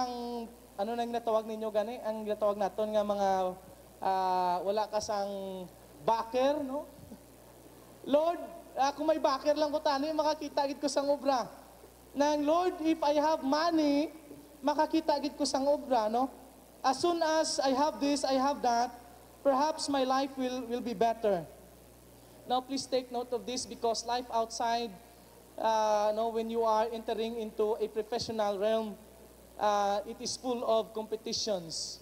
ang ano nang natawag ninyo gani, ang natawag naton nga mga wala ka sang backer, no? Lord, kung may backer lang ko tani, makakita gid ko sang obra. Nang Lord, if I have money, makakita gid ko sang obra, no? As soon as I have this, I have that, perhaps my life will be better. Now please take note of this because life outside, no, when you are entering into a professional realm, it is full of competitions.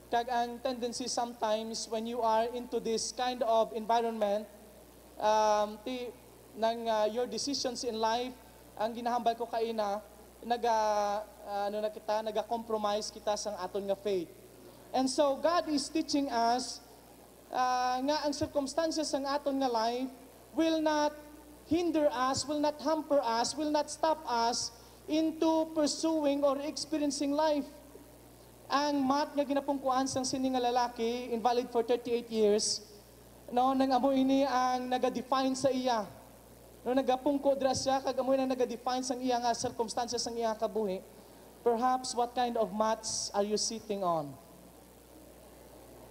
Kag ang tendency sometimes when you are into this kind of environment, your decisions in life, ang ginahambal ko kaina, naga-compromise kita sa aton nga faith. And so God is teaching us nga ang circumstances ng aton nga life will not hinder us, will not hamper us, will not stop us into pursuing or experiencing life. Ang mat nga ginapungkuan sang sini nga lalaki, invalid for 38 years, no, nang amo ini ang naga-define sa iya. No, nagapungko dira siya, kag amo nang naga-define sang iya nga circumstances sang iya kabuhi. Perhaps what kind of mats are you sitting on?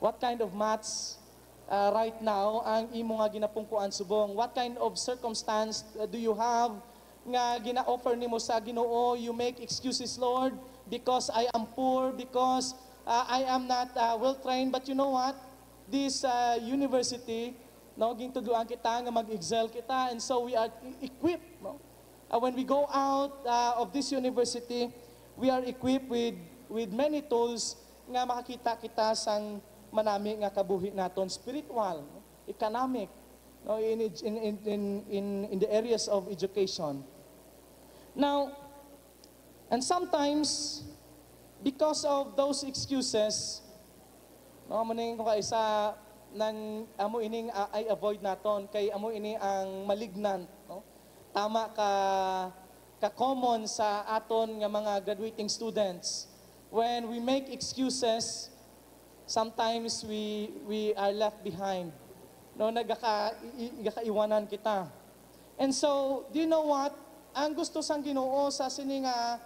What kind of mats right now ang imo nga ginapungkuan subong? What kind of circumstance do you have nga gina-offer nimo sa Ginoo? You make excuses, Lord, because I am poor, because I am not well-trained. But you know what? This university, no, gintuduan kita nga mag-excel kita, and so we are equipped. No? When we go out of this university, we are equipped with many tools nga makakita kita sang manami nga kabuhi naton, spiritual, no? Economic, no, in the areas of education. Now, and sometimes, because of those excuses, no, maning ko isa nang amo ining I avoid naton kay amo ini ang malignant, no? Tama ka common sa aton nga mga graduating students. When we make excuses, sometimes we are left behind. No, nagakaiwanan kita. And so, do you know what? Ang gusto sang Ginoo sa sini nga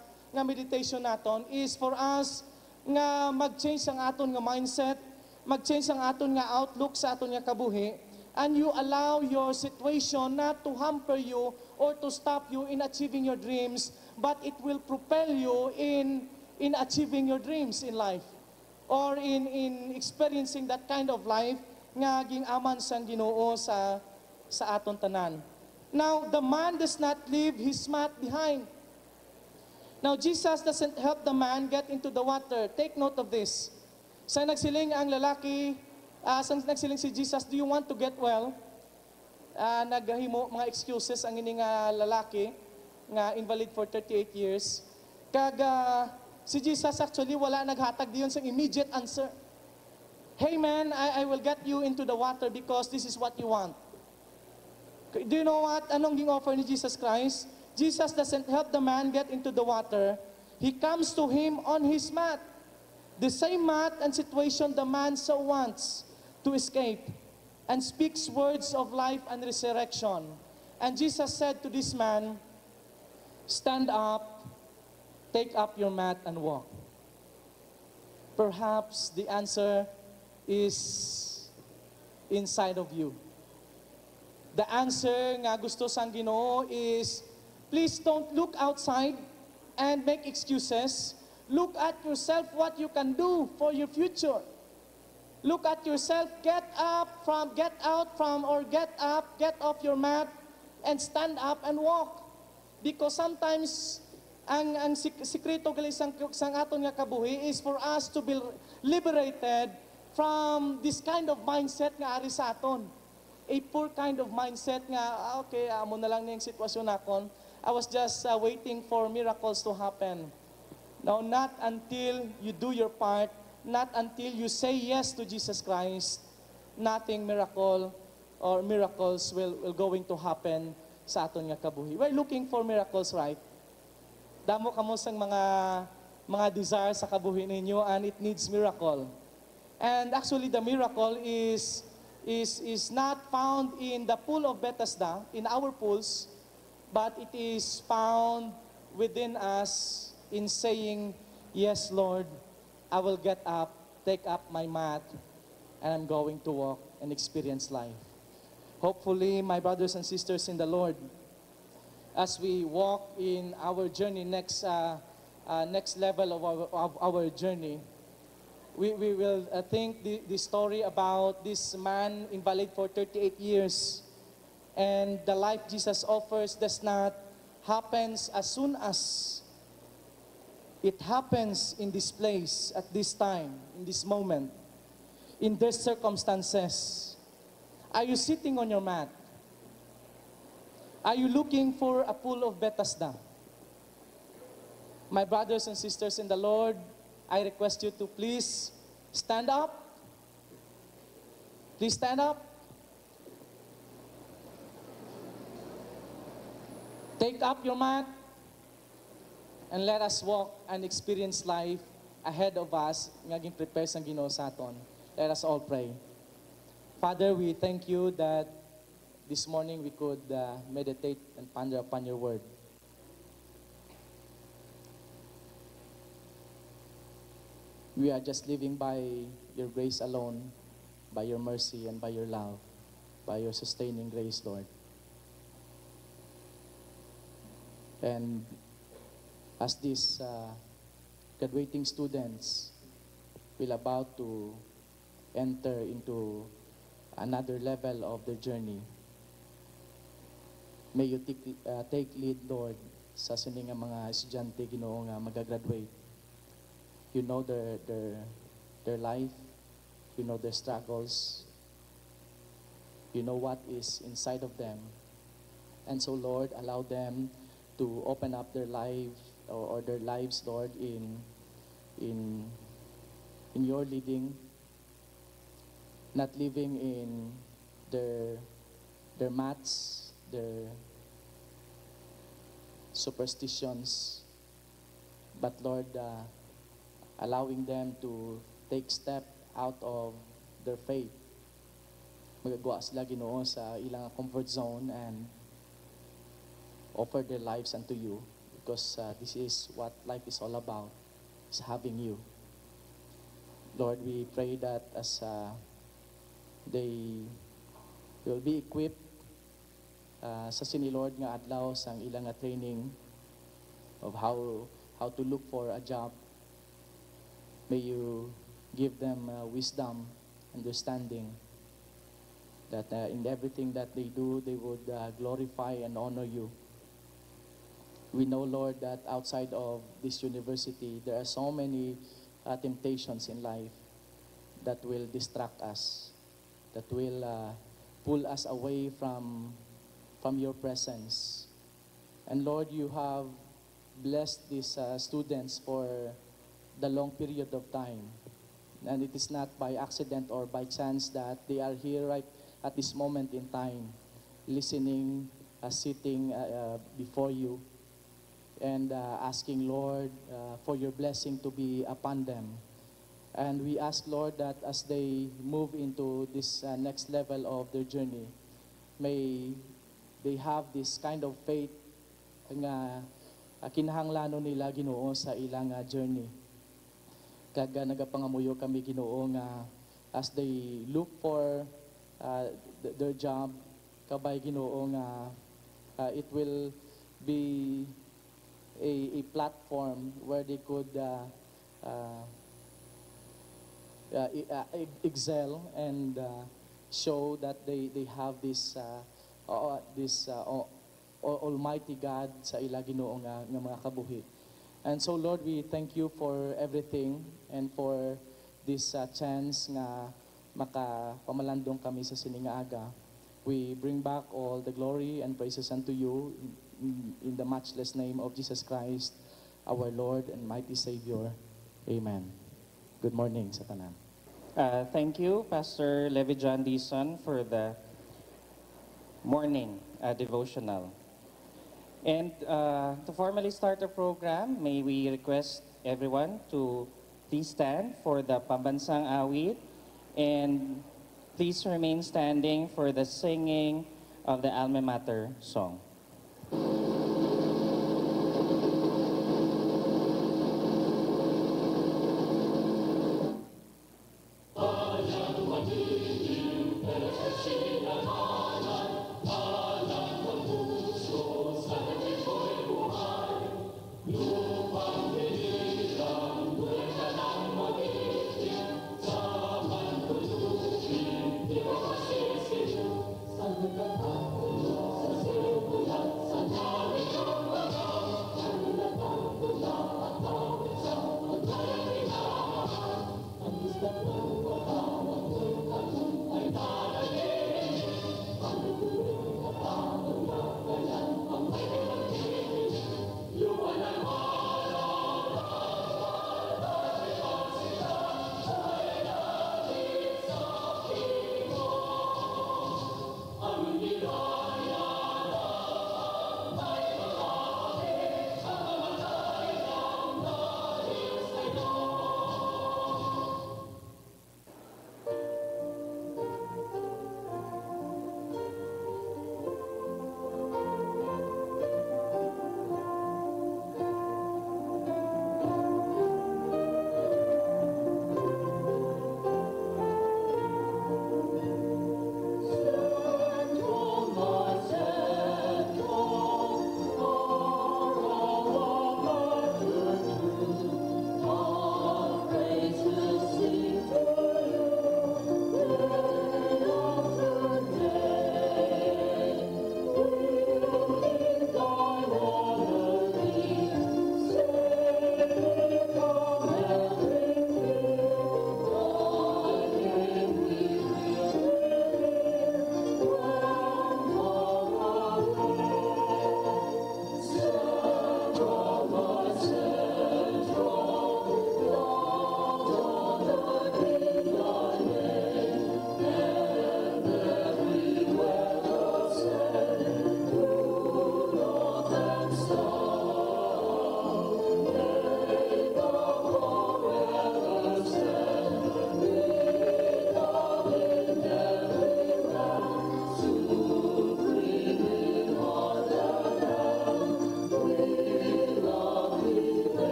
meditation naton is for us nga mag-change ang aton nga mindset, mag-change ang aton nga outlook sa aton nga kabuhi, and you allow your situation not to hamper you or to stop you in achieving your dreams, but it will propel you in achieving your dreams in life, or in experiencing that kind of life nga ginaman sang Ginoo sa aton tanan. Now, the man does not leave his mat behind. Now, Jesus doesn't help the man get into the water. Take note of this. Sa nagsiling ang lalaki, sa nagsiling si Jesus, do you want to get well? Naghahimo mga excuses ang ini nga lalaki, nga invalid for 38 years. Kag si Jesus actually wala naghatag diyon sa immediate answer. Hey man, I will get you into the water because this is what you want. Do you know what? Anong ging-offer ni Jesus Christ? Jesus doesn't help the man get into the water. He comes to him on his mat. The same mat and situation the man so wants to escape, and speaks words of life and resurrection. And Jesus said to this man, stand up, take up your mat and walk. Perhaps the answer is inside of you. The answer nga gusto sang Ginoo is, please don't look outside and make excuses. Look at yourself what you can do for your future. Look at yourself, get off, get off your mat and stand up and walk. Because sometimes ang sikreto gali sang aton nga kabuhi is for us to be liberated from this kind of mindset nga ari sa aton. A poor kind of mindset nga, okay, amo na lang niyang sitwasyon nakon. I was just waiting for miracles to happen. No, not until you do your part, not until you say yes to Jesus Christ, nothing miracle or miracles will going to happen sa aton nga kabuhi. We're looking for miracles, right? Damo kamo sang mga desire sa kabuhi ninyo, and it needs miracle. And actually the miracle is not found in the pool of Bethesda, in our pools, but it is found within us in saying yes, Lord, I will get up, take up my mat, and I'm going to walk and experience life. Hopefully, my brothers and sisters in the Lord, as we walk in our journey, next level of our journey, we will think the story about this man invalid for 38 years, and the life Jesus offers does not happens as soon as it happens in this place, at this time, in this moment, in these circumstances. Are you sitting on your mat? Are you looking for a pool of Bethesda? My brothers and sisters in the Lord, I request you to please stand up. Please stand up. Take up your mat and let us walk and experience life ahead of us. Nga prepare sang Ginoo sa aton. Let us all pray. Father, we thank you that this morning we could meditate and ponder upon your word. We are just living by your grace alone, by your mercy and by your love, by your sustaining grace, Lord. And as these graduating students will about to enter into another level of their journey, may you take lead, Lord, sa sining nga mga estudyante, Ginoo, nga magagraduate. You know their life, you know their struggles, you know what is inside of them. And so, Lord, allow them to open up their life or their lives, Lord, in your leading, not living in their mats, their superstitions, but Lord, allowing them to take step out of their faith. Magagawa sila, Ginoo, sa ilang comfort zone and offer their lives unto you, because this is what life is all about, is having you. Lord, we pray that as they will be equipped sa Lord nga adlaw sang ilang training of how to look for a job, may you give them wisdom, understanding, that in everything that they do, they would glorify and honor you. We know, Lord, that outside of this university, there are so many temptations in life that will distract us, that will pull us away from your presence. And Lord, you have blessed these students for the long period of time. And it is not by accident or by chance that they are here right at this moment in time, listening, sitting before you, and asking, Lord, for your blessing to be upon them. And we ask, Lord, that as they move into this next level of their journey, may they have this kind of faith nga kinahanglanon nila, Ginoo, sa ilang journey. Kaga nagapangamuyo kami, Ginoo, nga as they look for their job, kabay, Ginoo, nga it will be a platform where they could excel and show that they have this Almighty God sa ila, Ginoo, nga mga kabuhi. And so, Lord, we thank you for everything and for this chance nga makapamalandong kami sa siningaga. We bring back all the glory and praises unto you in the matchless name of Jesus Christ, our Lord and mighty Savior. Amen. Good morning sa tanan. Thank you, Pastor Levi John Dison, for the morning devotional. And to formally start the program, may we request everyone to please stand for the Pambansang Awit, and please remain standing for the singing of the Alma Mater song.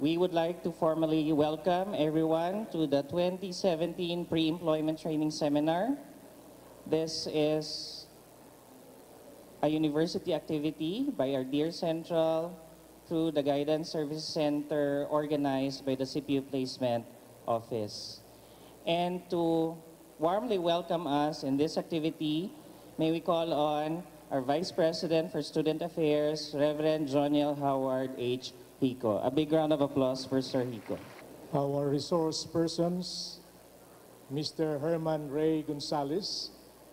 we would like to formally welcome everyone to the 2017 Pre-Employment Training Seminar. This is a university activity by our Dear Central through the Guidance Services Center organized by the CPU Placement Office. And to warmly welcome us in this activity, may we call on our Vice President for Student Affairs, Reverend Joniel Howard H. Hico. A big round of applause for Sir Hico. Our resource persons, Mr. Herman Ray Gonzalez,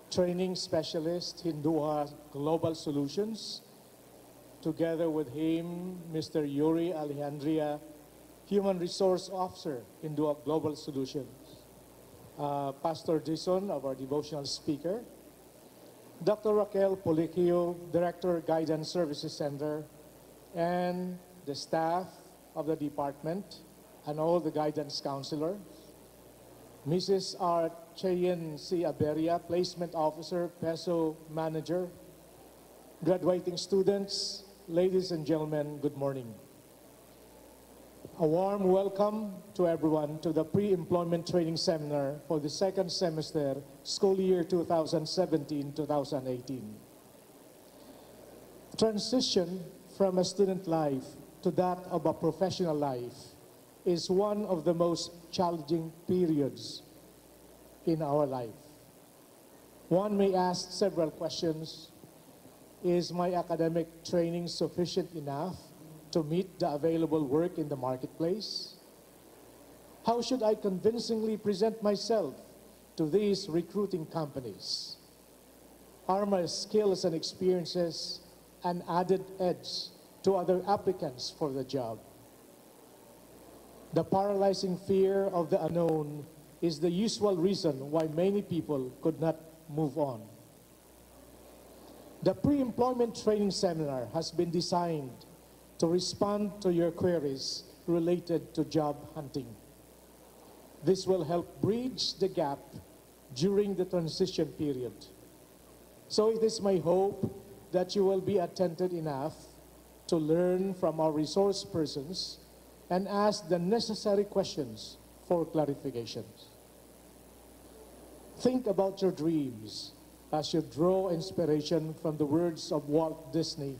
Training Specialist, Hinduha Global Solutions. Together with him, Mr. Yuri Alejandria, Human Resource Officer, Hinduha Global Solutions. Pastor Jason, our devotional speaker. Dr. Raquel Poliquio, Director, Guidance Services Center, and the staff of the department and all the guidance counselors. Mrs. R. Cheyenne C. Aberia, Placement Officer, PESO Manager. Graduating students, ladies and gentlemen, good morning. A warm welcome to everyone to the Pre-Employment Training Seminar for the second semester, school year 2017-2018. Transition from a student life to that of a professional life is one of the most challenging periods in our life. One may ask several questions. Is my academic training sufficient enough to meet the available work in the marketplace? How should I convincingly present myself to these recruiting companies? Are my skills and experiences an added edge to other applicants for the job? The paralyzing fear of the unknown is the usual reason why many people could not move on. The Pre-Employment Training Seminar has been designed to respond to your queries related to job hunting. This will help bridge the gap during the transition period. So it is my hope that you will be attentive enough to learn from our resource persons and ask the necessary questions for clarifications. Think about your dreams as you draw inspiration from the words of Walt Disney.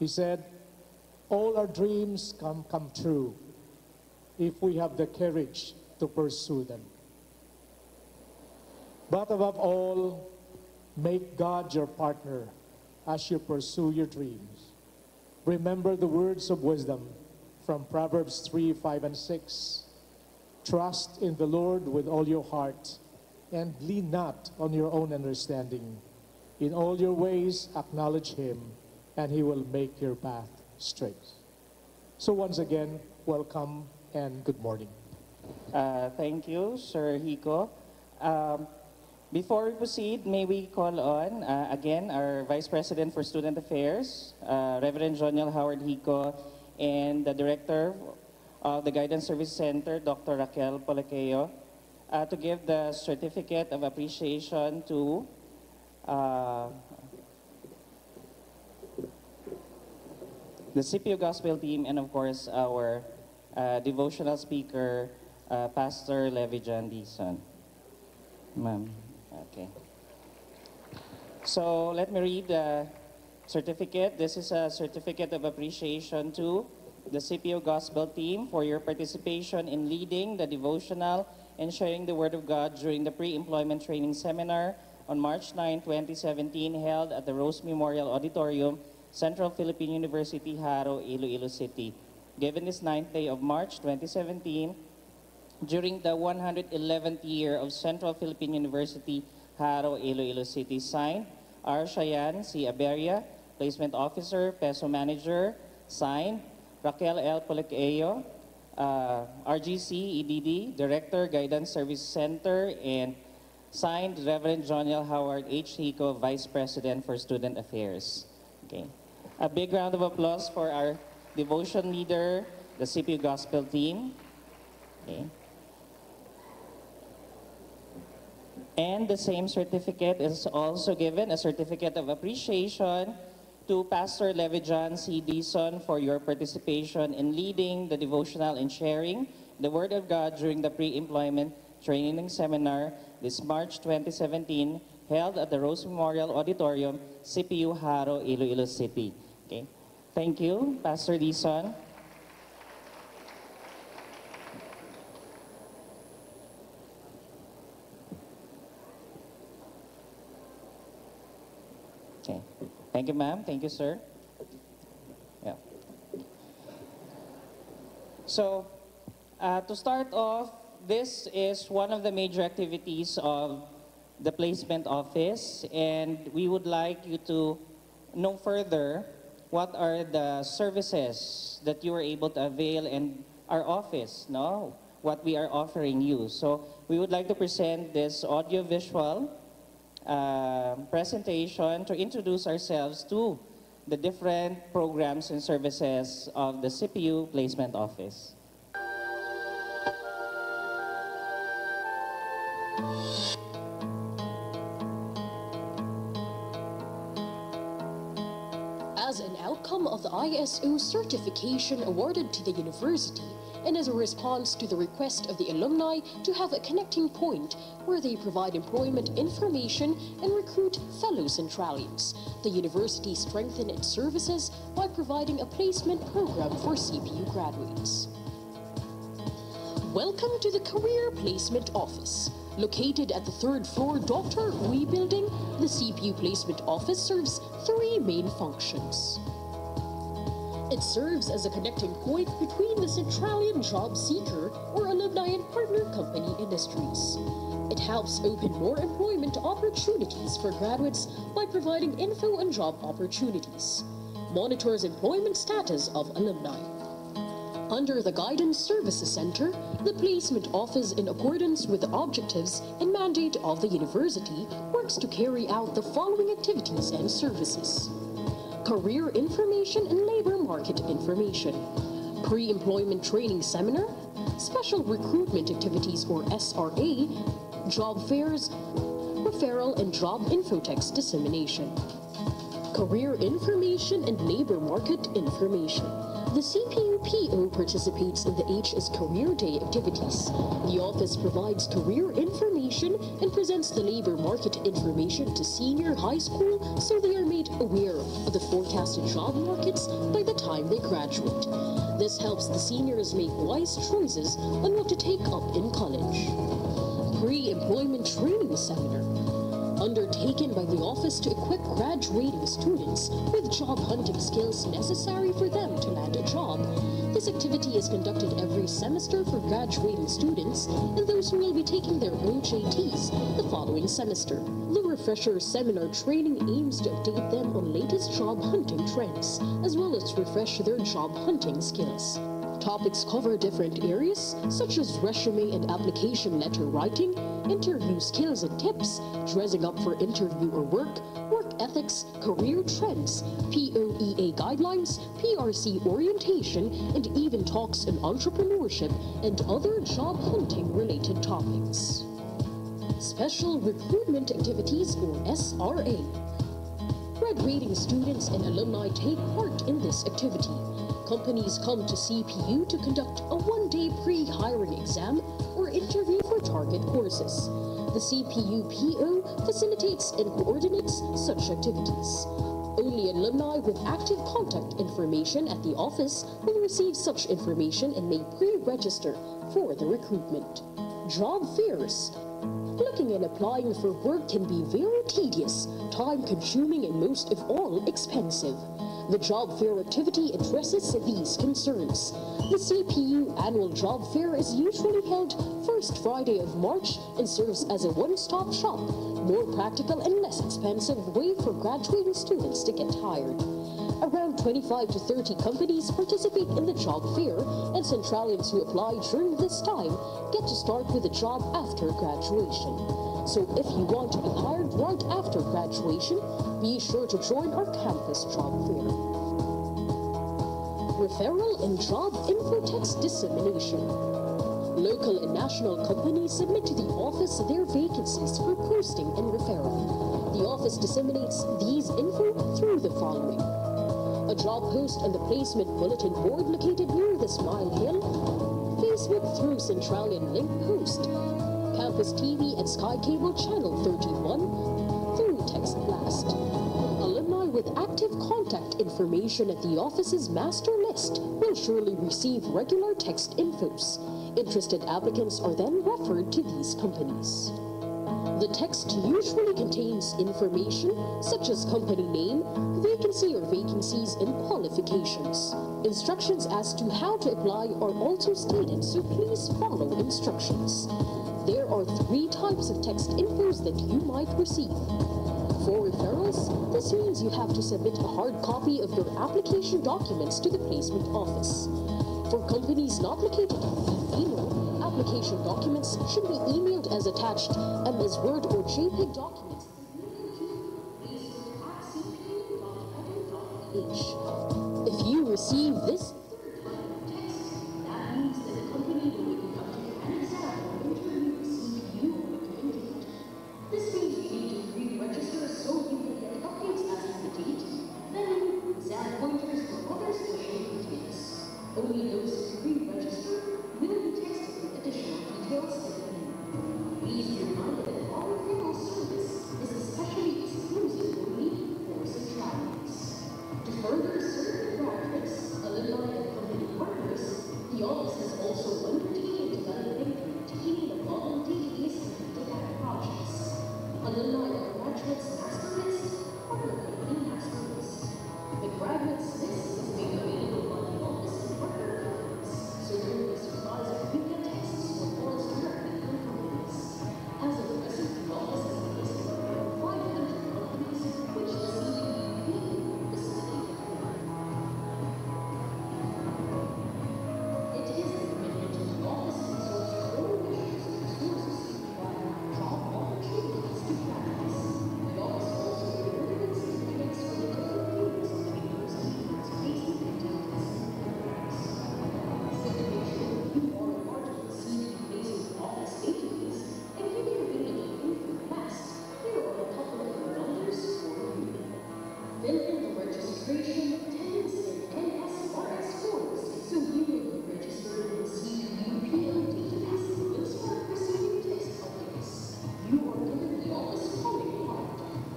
He said, all our dreams come true if we have the courage to pursue them. But above all, make God your partner as you pursue your dreams. Remember the words of wisdom from Proverbs 3, 5, and 6. Trust in the Lord with all your heart and lean not on your own understanding. In all your ways, acknowledge him, and he will make your path straight. So once again, welcome and good morning. Thank you, Sir Hico. Before we proceed, may we call on, again, our Vice President for Student Affairs, Reverend Joniel Howard Hico, and the Director of the Guidance Service Center, Dr. Raquel Poliquio, to give the certificate of appreciation to the CPO Gospel team and, of course, our devotional speaker, Pastor Levi John Dizon. Ma'am, okay. So let me read the certificate. This is a certificate of appreciation to the CPO Gospel team for your participation in leading the devotional and sharing the Word of God during the Pre-Employment Training Seminar on March 9, 2017, held at the Rose Memorial Auditorium, Central Philippine University, Haro, Iloilo City. Given this 9th day of March 2017, during the 111th year of Central Philippine University, Haro, Iloilo City. Signed, R. Cheyenne C. Aberia, Placement Officer, PESO Manager. Signed, Raquel L. Poliquio, RGC, EDD, Director, Guidance Service Center, and signed, Reverend Joniel Howard H. Hico, Vice President for Student Affairs. Okay. A big round of applause for our devotion leader, the CPU Gospel team. Okay. And the same certificate is also given, a certificate of appreciation to to Pastor Levijan C. Dison for your participation in leading the devotional and sharing the Word of God during the pre-employment training seminar this March 2017 held at the Rose Memorial Auditorium, CPU Haro, Iloilo City. Okay. Thank you, Pastor Dison. Okay. Thank you, ma'am. Thank you, sir. Yeah. So, to start off, this is one of the major activities of the placement office, and we would like you to know further what are the services that you are able to avail in our office, no? What we are offering you. So, we would like to present this audio-visual presentation to introduce ourselves to the different programs and services of the CPU Placement Office. As an outcome of the ISO certification awarded to the university, and as a response to the request of the alumni to have a connecting point where they provide employment information and recruit fellow Centralians, the university strengthened its services by providing a placement program for CPU graduates. Welcome to the Career Placement Office. Located at the third floor Dr. Uy Building, the CPU Placement Office serves three main functions. It serves as a connecting point between the Centralian job seeker or alumni and partner company industries. It helps open more employment opportunities for graduates by providing info on job opportunities. Monitors employment status of alumni. Under the Guidance Services Center, the Placement Office, in accordance with the objectives and mandate of the university, works to carry out the following activities and services. Career information and labor market information, pre-employment training seminar, special recruitment activities or SRA, job fairs, referral and job infotext dissemination. Career information and labor market information. The CPU-PO participates in the HS Career Day activities. The office provides career information and presents the labor market information to senior high school so they are made aware of the forecasted job markets by the time they graduate. This helps the seniors make wise choices on what to take up in college. Pre-employment training seminar. Undertaken by the office to equip graduating students with job hunting skills necessary for them to land a job. This activity is conducted every semester for graduating students and those who will be taking their OJTs the following semester. The refresher seminar training aims to update them on latest job hunting trends, as well as to refresh their job hunting skills. Topics cover different areas, such as resume and application letter writing, interview skills and tips, dressing up for interview or work ethics, career trends, POEA guidelines, PRC orientation, and even talks on entrepreneurship and other job hunting related topics. Special recruitment activities or SRA. Graduating students and alumni take part in this activity. Companies come to CPU to conduct a one-day pre-hiring exam or interview for target courses. The CPU-PO facilitates and coordinates such activities. Only alumni with active contact information at the office will receive such information and may pre-register for the recruitment. Job fairs. Looking and applying for work can be very tedious, time-consuming, and most of all, expensive. The job fair activity addresses these concerns. The CPU annual job fair is usually held first Friday of March and serves as a one-stop shop, more practical and less expensive way for graduating students to get hired. Around 25 to 30 companies participate in the job fair, and Centralians who apply during this time get to start with a job after graduation. So if you want to be hired right after graduation, be sure to join our campus job fair. Referral and job infotext dissemination. Local and national companies submit to the office their vacancies for posting and referral. The office Office disseminates these info through the following: a job post on the placement bulletin board located near the Smile Hill, Facebook through Centralian Link Post, Campus TV at Sky Cable Channel 31 through Text Blast. Alumni with active contact information at the office's master list will surely receive regular text infos. Interested applicants are then referred to these companies. The text usually contains information such as company name, vacancy or vacancies, and qualifications. Instructions as to how to apply are also stated, so please follow instructions. There are 3 types of text infos that you might receive. For referrals, this means you have to submit a hard copy of your application documents to the placement office. For companies not located in email, application documents should be emailed as attached and as Word or JPEG documents. If you receive this only those who re-register will be texted with additional details at the end. Please be reminded that our referral service is especially exclusive only for Centralians. To further serve the graduates, alumni, and company partners, the office has also undertaken developing and maintaining a model database of data projects. Alumni of graduates master list, partner company master list. The graduates list is made available by the office and partner companies, so there will be supplies of weekend texts or calls directly from companies. As of present, the office has a list of around 500 companies, which the CPUP facilitated for. It is the commitment of the office to source all measures and resources to provide job opportunities to graduates. The office also coordinates and connects with the different units of the university for its placement and testing programs. So to make sure you are a part of the CP Placement Office database and give your available info fast, here are a couple of reminders for you. Fill in the registration, attendance, and NSRS forms so you will be registered in the CPUPL database and will start receiving text updates. You are given the office calling card.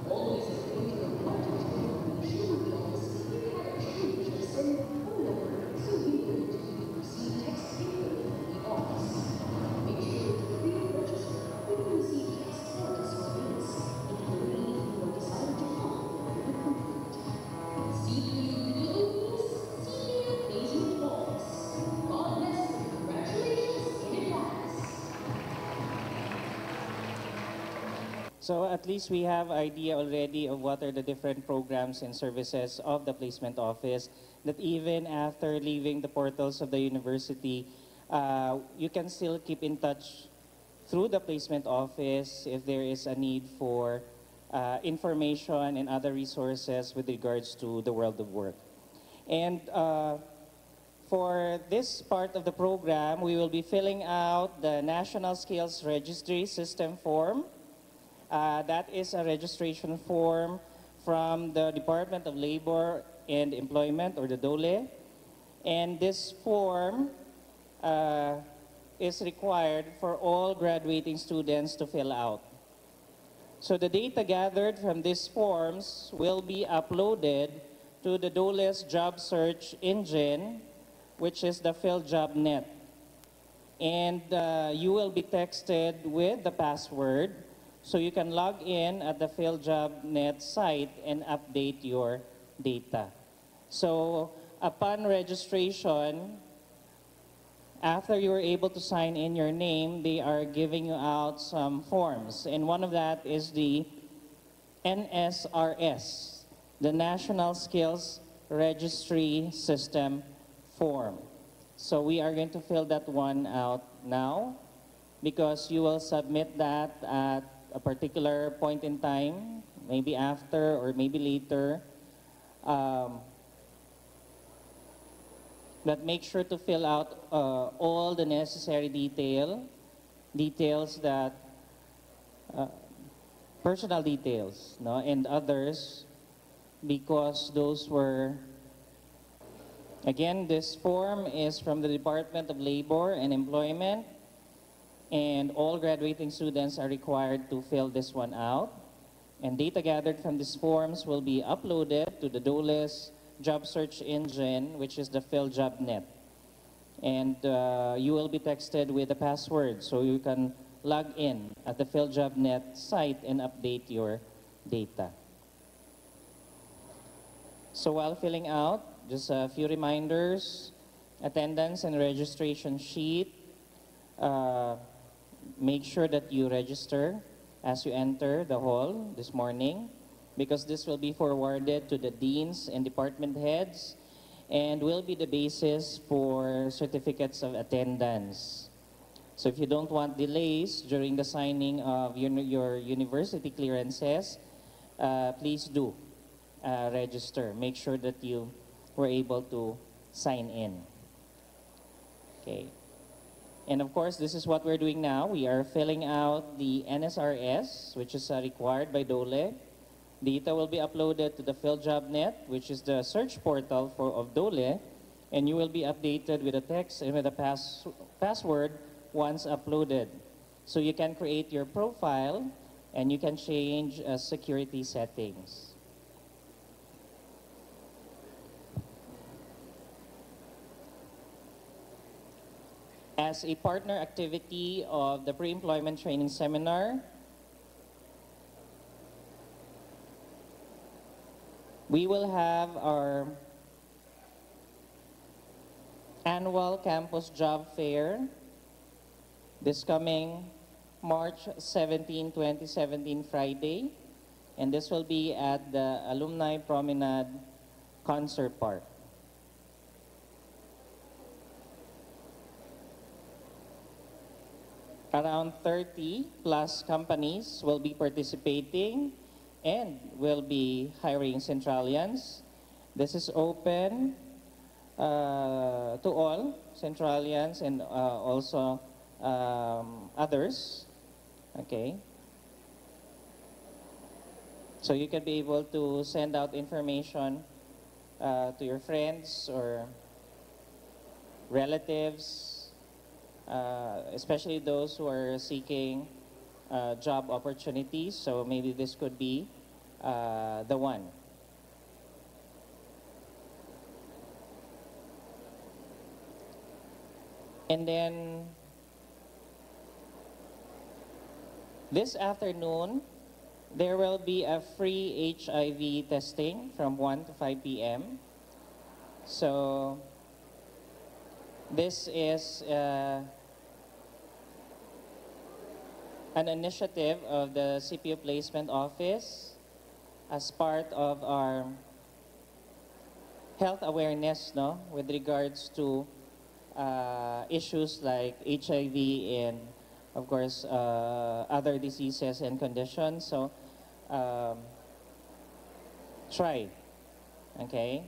Always update your contact information with the office if you had a change of SIM phone number so you will continue to receive text info from the office. Make sure to pre-register when you receive text messages from us and you will leave if you are decided to call when you complete. CPUPL means Senior Placement Office. God bless and congratulations in advance. So at least we have idea already of what are the different programs and services of the placement office, that even after leaving the portals of the university, you can still keep in touch through the placement office if there is a need for information and other resources with regards to the world of work. And for this part of the program, we will be filling out the National Skills Registry System form. That is a registration form from the Department of Labor and Employment, or the DOLE. And this form is required for all graduating students to fill out. So the data gathered from these forms will be uploaded to the DOLE's job search engine, which is the PhilJobNet. And you will be texted with the password, so you can log in at the PhilJobNet site and update your data. So upon registration, after you are able to sign in your name, they are giving you out some forms. And one of that is the NSRS, the National Skills Registry System form. So we are going to fill that one out now, because you will submit that at a particular point in time, maybe after or maybe later. But make sure to fill out all the necessary details that personal details, no, and others because those were, again, this form is from the Department of Labor and Employment, and all graduating students are required to fill this one out. And data gathered from these forms will be uploaded to the DOLE's job search engine, which is the PhilJobNet. And you will be texted with a password, so you can log in at the PhilJobNet site and update your data. So while filling out, just a few reminders: attendance and registration sheet. Make sure that you register as you enter the hall this morning, because this will be forwarded to the deans and department heads and will be the basis for certificates of attendance. So if you don't want delays during the signing of your university clearances, please do register. Make sure that you were able to sign in. Okay. And of course, this is what we're doing now. We are filling out the NSRS, which is required by DOLE. Data will be uploaded to the PhilJobNet, which is the search portal of DOLE, and you will be updated with a text and with a password once uploaded. So you can create your profile and you can change security settings. As a partner activity of the Pre-Employment Training Seminar, we will have our annual campus job fair this coming March 17, 2017, Friday. And this will be at the Alumni Promenade Concert Park. Around 30 plus companies will be participating and will be hiring Centralians. This is open to all Centralians and also others. Okay. So you can be able to send out information to your friends or relatives, especially those who are seeking job opportunities. So maybe this could be the one. And then this afternoon, there will be a free HIV testing from 1 to 5 p.m. So this is an initiative of the CPU Placement Office as part of our health awareness, no, with regards to issues like HIV and, of course, other diseases and conditions. So try, okay,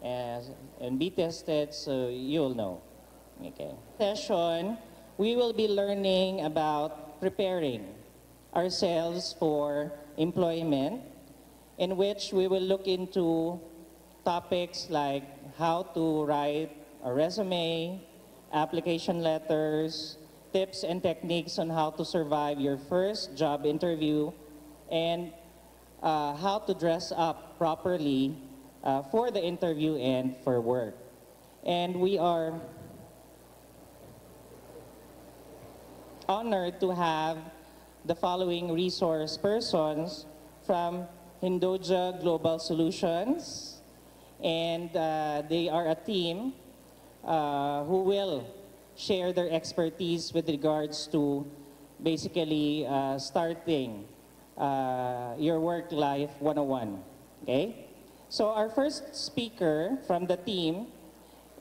and be tested so you'll know. Okay. Session, we will be learning about preparing ourselves for employment, in which we will look into topics like how to write a resume, application letters, tips and techniques on how to survive your first job interview, and how to dress up properly for the interview and for work. And we are honored to have the following resource persons from Hindoja Global Solutions, and they are a team who will share their expertise with regards to basically starting your work life 101. Okay? So our first speaker from the team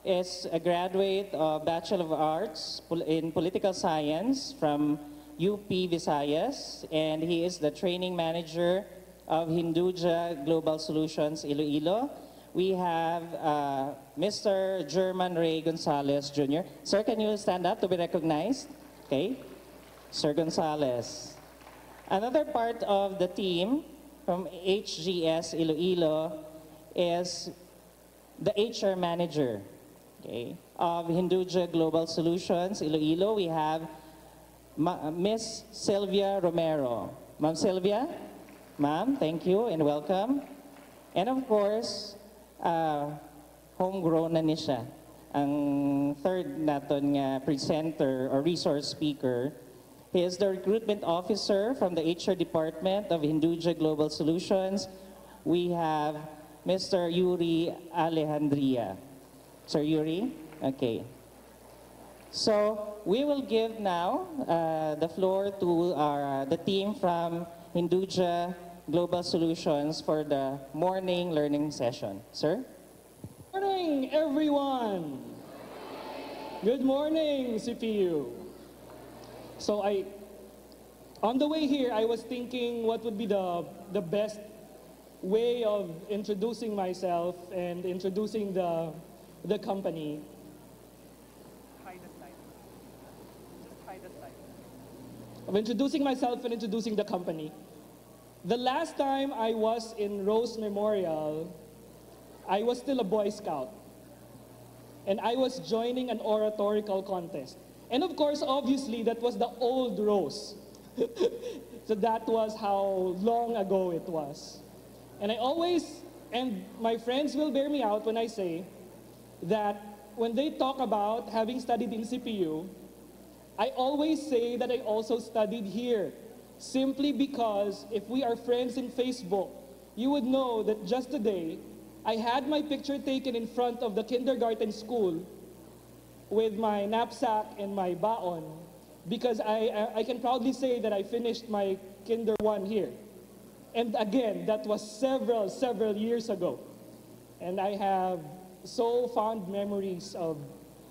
is a graduate of Bachelor of Arts in Political Science from UP Visayas, and he is the training manager of Hindoja Global Solutions Iloilo. We have Mr. German Ray Gonzalez Jr. Sir, can you stand up to be recognized? Okay. Sir Gonzalez. Another part of the team from HGS Iloilo is the HR manager, okay, of Hinduja Global Solutions Iloilo. We have Miss Sylvia Romero. Ma'am Sylvia, ma'am, thank you and welcome. And of course, homegrown na ni siya. Ang third naton nga presenter or resource speaker, he is the recruitment officer from the HR department of Hinduja Global Solutions. We have Mr. Yuri Alejandria. Sir Yuri? Okay. So we will give now the floor to the team from Hinduja Global Solutions for the morning learning session. Sir? Good morning, everyone. Good morning, CPU. So on the way here, I was thinking what would be the best way of introducing myself and introducing the company. Hide the slide. Just hide the slide. Of introducing myself and introducing the company. The last time I was in Rose Memorial, I was still a Boy Scout. And I was joining an oratorical contest. And of course, obviously, that was the old Rose. So that was how long ago it was. And I always, and my friends will bear me out when I say that when they talk about having studied in CPU, I always say that I also studied here. Simply because if we are friends in Facebook, you would know that just today, I had my picture taken in front of the kindergarten school with my knapsack and my baon because I can proudly say that I finished my Kinder 1 here. And again, that was several years ago. And I have so fond memories of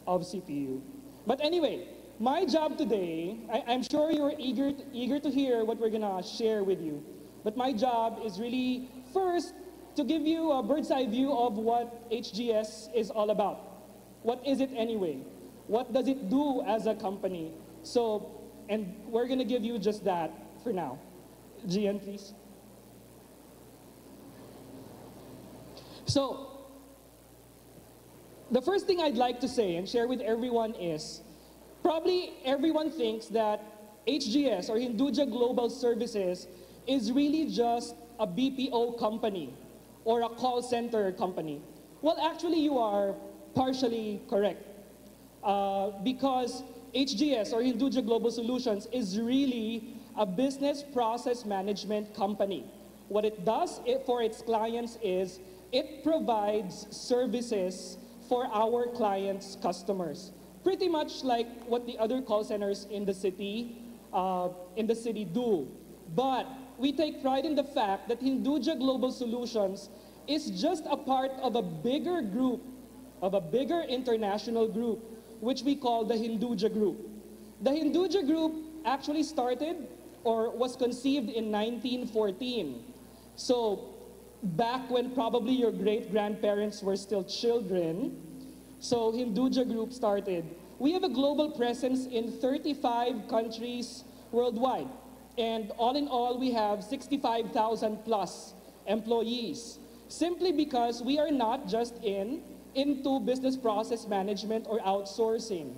CPU. But anyway, my job today, I'm sure you're eager to hear what we're gonna share with you. But my job is really first to give you a bird's eye view of what HGS is all about. What is it anyway? What does it do as a company? So, and we're gonna give you just that for now. Gian, please. So, the first thing I'd like to say and share with everyone is, probably everyone thinks that HGS or Hinduja Global Services is really just a BPO company or a call center company. Well, actually you are partially correct because HGS or Hinduja Global Solutions is really a business process management company. What it does for its clients is it provides services for our clients' customers. Pretty much like what the other call centers in the city do. But we take pride in the fact that Hinduja Global Solutions is just a part of a bigger group, of a bigger international group, which we call the Hinduja Group. The Hinduja Group actually started or was conceived in 1914. So back when probably your great-grandparents were still children, so Hinduja Group started. We have a global presence in 35 countries worldwide. And all in all, we have 65,000 plus employees. Simply because we are not just into business process management or outsourcing.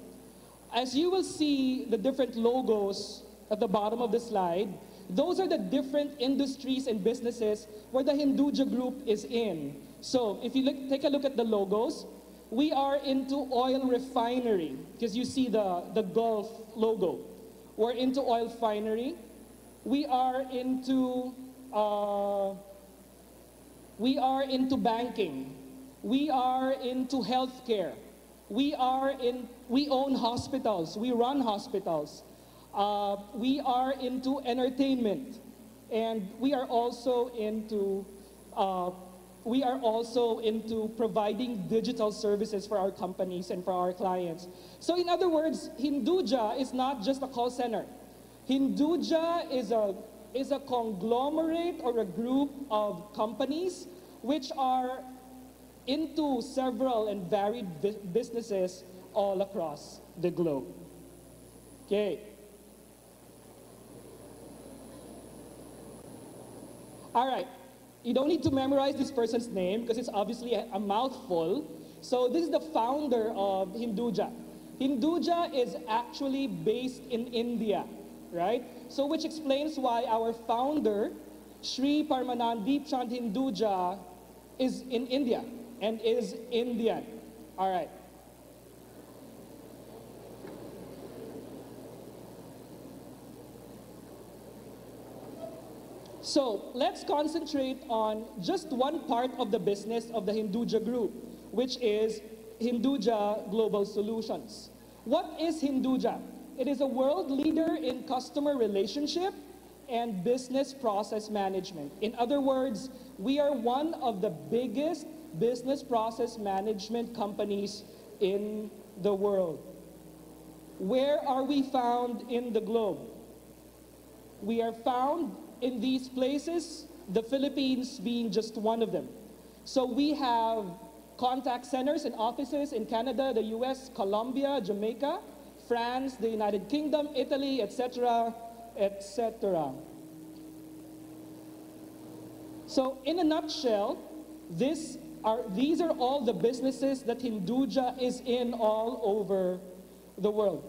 As you will see the different logos at the bottom of the slide, those are the different industries and businesses where the Hinduja Group is in. So if you take a look at the logos, we are into oil refinery, because you see the Gulf logo. We're into oil refinery. We are into banking. We are into healthcare. We own hospitals. We run hospitals. We are into entertainment, and we are also into providing digital services for our companies and for our clients. So in other words, Hinduja is not just a call center. Hinduja is a conglomerate or a group of companies which are into several and varied businesses all across the globe. Okay. All right. You don't need to memorize this person's name because it's obviously a mouthful. So this is the founder of Hinduja. Hinduja is actually based in India, right? So which explains why our founder, Sri Paramanandip Chand Hinduja, is in India and is Indian. All right. So let's concentrate on just one part of the business of the Hinduja Group, which is Hinduja Global Solutions. What is Hinduja? It is a world leader in customer relationship and business process management. In other words, we are one of the biggest business process management companies in the world. Where are we found in the globe? We are found in these places, the Philippines being just one of them. So we have contact centers and offices in Canada, the US, Colombia, Jamaica, France, the United Kingdom, Italy, etc., etc. So in a nutshell, these are all the businesses that Hinduja is in all over the world.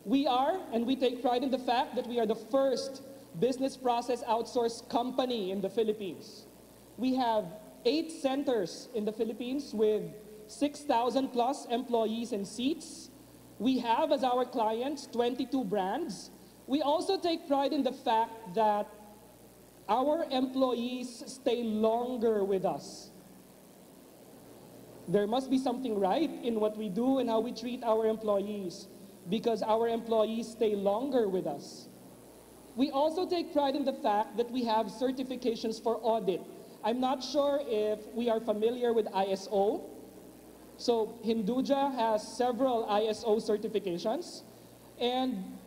We are, and we take pride in the fact that we are the first business process outsource company in the Philippines. We have 8 centers in the Philippines with 6,000 plus employees and seats. We have as our clients 22 brands. We also take pride in the fact that our employees stay longer with us. There must be something right in what we do and how we treat our employees because our employees stay longer with us. We also take pride in the fact that we have certifications for audit. I'm not sure if we are familiar with ISO. So Hinduja has several ISO certifications. And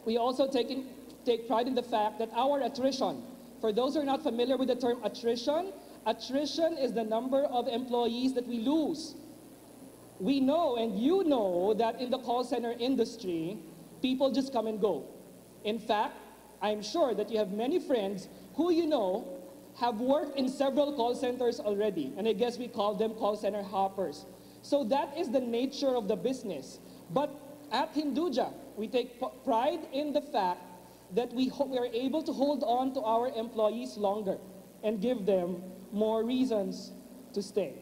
we also take pride in the fact that our attrition, for those who are not familiar with the term attrition is the number of employees that we lose. We know, and you know, that in the call center industry, people just come and go. In fact, I'm sure that you have many friends who you know have worked in several call centers already, and I guess we call them call center hoppers. So that is the nature of the business. But at Hinduja, we take pride in the fact that we are able to hold on to our employees longer and give them more reasons to stay.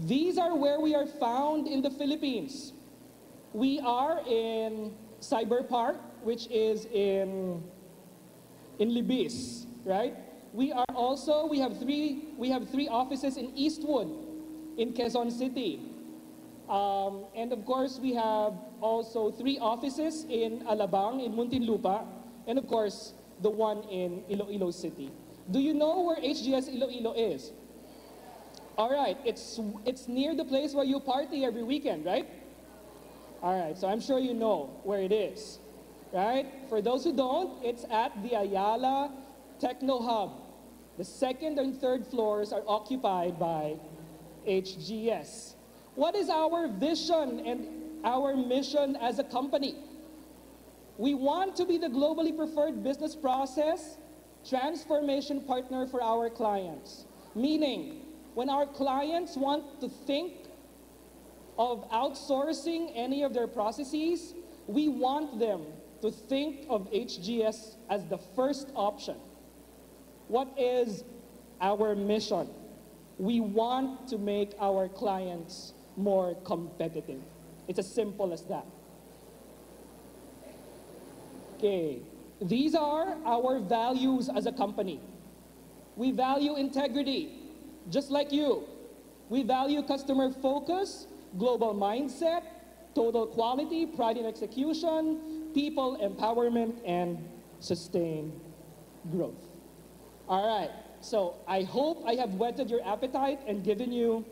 These are where we are found in the Philippines. We are in Cyber Park, which is in Libis, right? We have three offices in Eastwood, in Quezon City. And of course, we have also 3 offices in Alabang, in Muntinlupa, and of course, the one in Iloilo City. Do you know where HGS Iloilo is? All right, it's near the place where you party every weekend, right? All right, so I'm sure you know where it is, right? For those who don't, it's at the Ayala Techno Hub. The 2nd and 3rd floors are occupied by HGS. What is our vision and our mission as a company? We want to be the globally preferred business process transformation partner for our clients. Meaning, when our clients want to think of outsourcing any of their processes, we want them to think of HGS as the first option. What is our mission? We want to make our clients more competitive. It's as simple as that. Okay, these are our values as a company. We value integrity, just like you. We value customer focus, global mindset, total quality, pride in execution, people empowerment, and sustained growth. All right, so I hope I have whetted your appetite and given you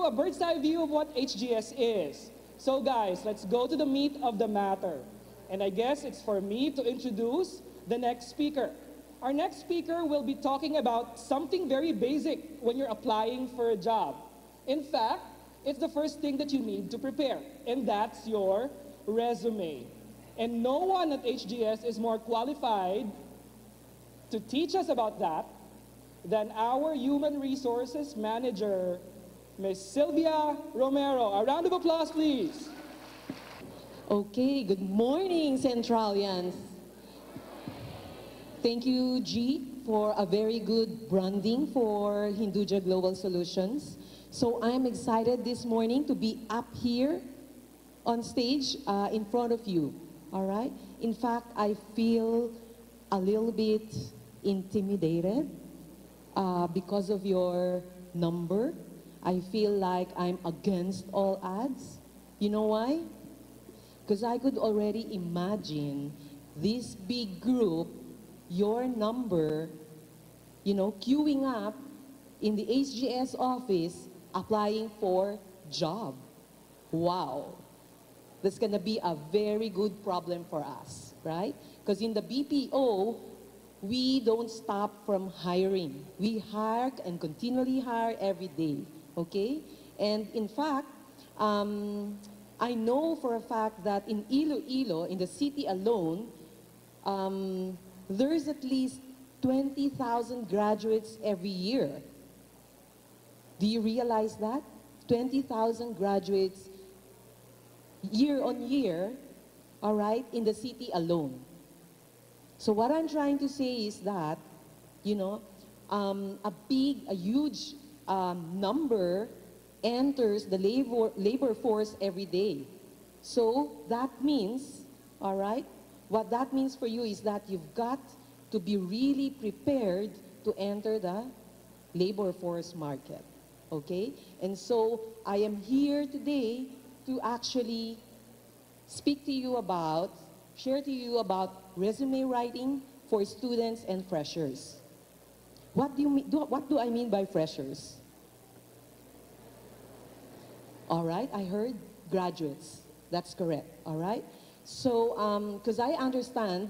a bird's eye view of what HGS is. So guys, let's go to the meat of the matter. And I guess it's for me to introduce the next speaker. Our next speaker will be talking about something very basic when you're applying for a job. In fact, it's the first thing that you need to prepare, and that's your resume. And no one at HGS is more qualified to teach us about that than our Human Resources Manager, Ms. Sylvia Romero. A round of applause, please. Okay, good morning, Centralians. Thank you, G, for a very good branding for Hinduja Global Solutions. So I'm excited this morning to be up here on stage in front of you, all right? In fact, I feel a little bit intimidated because of your number. I feel like I'm against all odds. You know why? Because I could already imagine this big group, your number, you know, queuing up in the HGS office applying for job. Wow. That's gonna be a very good problem for us, right? Because in the BPO, we don't stop from hiring. We hire and continually hire every day, okay? And in fact, I know for a fact that in Iloilo, in the city alone, there's at least 20,000 graduates every year. Do you realize that? 20,000 graduates year on year, all right, in the city alone. So what I'm trying to say is that, you know, a huge number enters the labor force every day. So that means, all right, what that means for you is that you've got to be really prepared to enter the labor force market, okay? And so I am here today to actually speak to you about, share to you about resume writing for students and freshers. What do I mean by freshers? All right, I heard graduates. That's correct, all right? So, because I understand